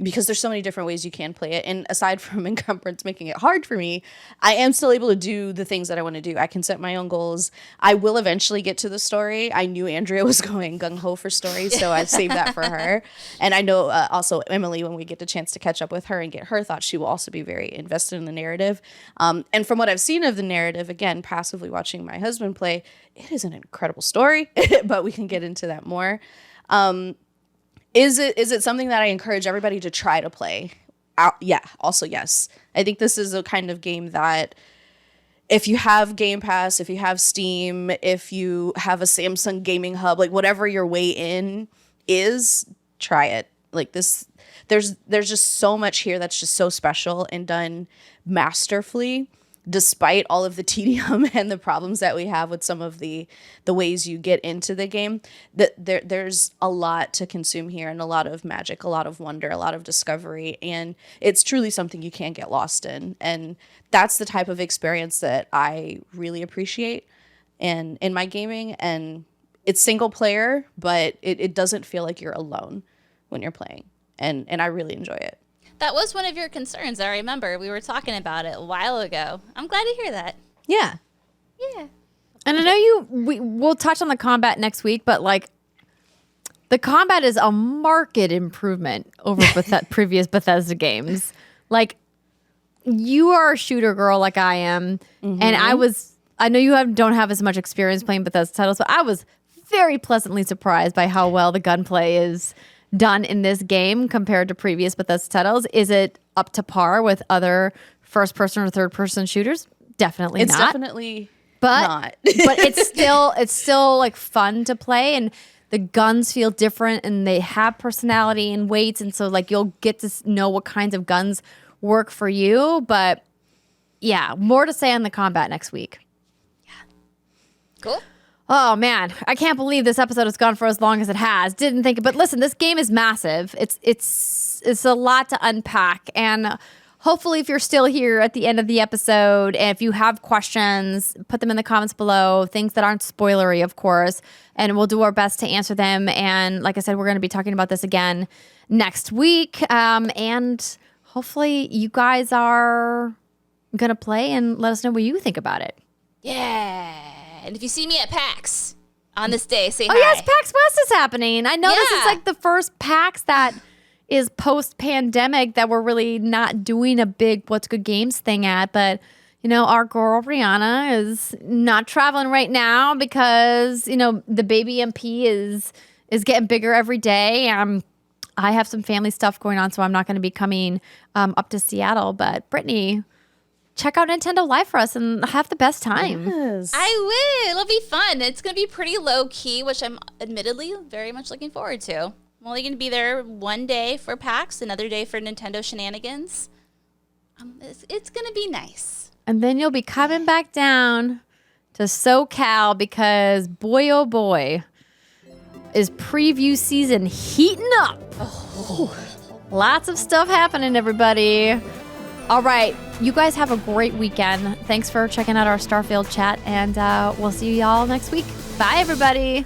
Because there's so many different ways you can play it. And aside from Encumbrance making it hard for me, I am still able to do the things that I want to do. I can set my own goals. I will eventually get to the story. I knew Andrea was going gung-ho for stories, so I saved that for her. And I know also Emily, when we get the chance to catch up with her and get her thoughts, she will also be very invested in the narrative. And from what I've seen of the narrative, again, passively watching my husband play, it is an incredible story, but we can get into that more. Is it something that I encourage everybody to try to play? Yeah, also yes. I think this is a kind of game that if you have Game Pass, if you have Steam, if you have a Samsung gaming hub, like whatever your way in is, try it. Like this, there's just so much here that's just so special and done masterfully, despite all of the tedium and the problems that we have with some of the ways you get into the game. That there's a lot to consume here, and a lot of magic, a lot of wonder, a lot of discovery, and it's truly something you can't get lost in. And that's the type of experience that I really appreciate in my gaming. And it's single player, but it doesn't feel like you're alone when you're playing, and I really enjoy it. That was one of your concerns. I remember we were talking about it a while ago. I'm glad to hear that. Yeah. Yeah. And I know we'll touch on the combat next week, but like, the combat is a marked improvement over previous Bethesda games. Like, you are a shooter girl like I am, and I know you don't have as much experience playing Bethesda titles, but I was very pleasantly surprised by how well the gunplay is done in this game compared to previous Bethesda titles. Is it up to par with other first-person or third-person shooters? Definitely not. It's definitely not. But it's still like fun to play, and the guns feel different, and they have personality and weights, and so like you'll get to know what kinds of guns work for you. But yeah, more to say on the combat next week. Yeah. Cool. Oh man, I can't believe this episode has gone for as long as it has. Didn't think, but listen, this game is massive. It's a lot to unpack, and hopefully if you're still here at the end of the episode, and if you have questions, put them in the comments below, things that aren't spoilery, of course, and we'll do our best to answer them. And like I said, we're going to be talking about this again next week. And hopefully you guys are going to play and let us know what you think about it. Yeah. And if you see me at PAX on this day, say hi. Oh, yes, PAX West is happening. I know this is like the first PAX that is post-pandemic that we're really not doing a big What's Good Games thing at. But, you know, our girl Rihanna is not traveling right now because, you know, the baby MP is getting bigger every day. I have some family stuff going on, so I'm not going to be coming up to Seattle. But Brittany, check out Nintendo Live for us and have the best time. Yes. I will. It'll be fun. It's going to be pretty low-key, which I'm admittedly very much looking forward to. I'm only going to be there one day for PAX, another day for Nintendo shenanigans. It's going to be nice. And then you'll be coming back down to SoCal because, boy, oh boy, is preview season heating up. Oh. Lots of stuff happening, everybody. All right. You guys have a great weekend. Thanks for checking out our Starfield chat, and we'll see y'all next week. Bye, everybody.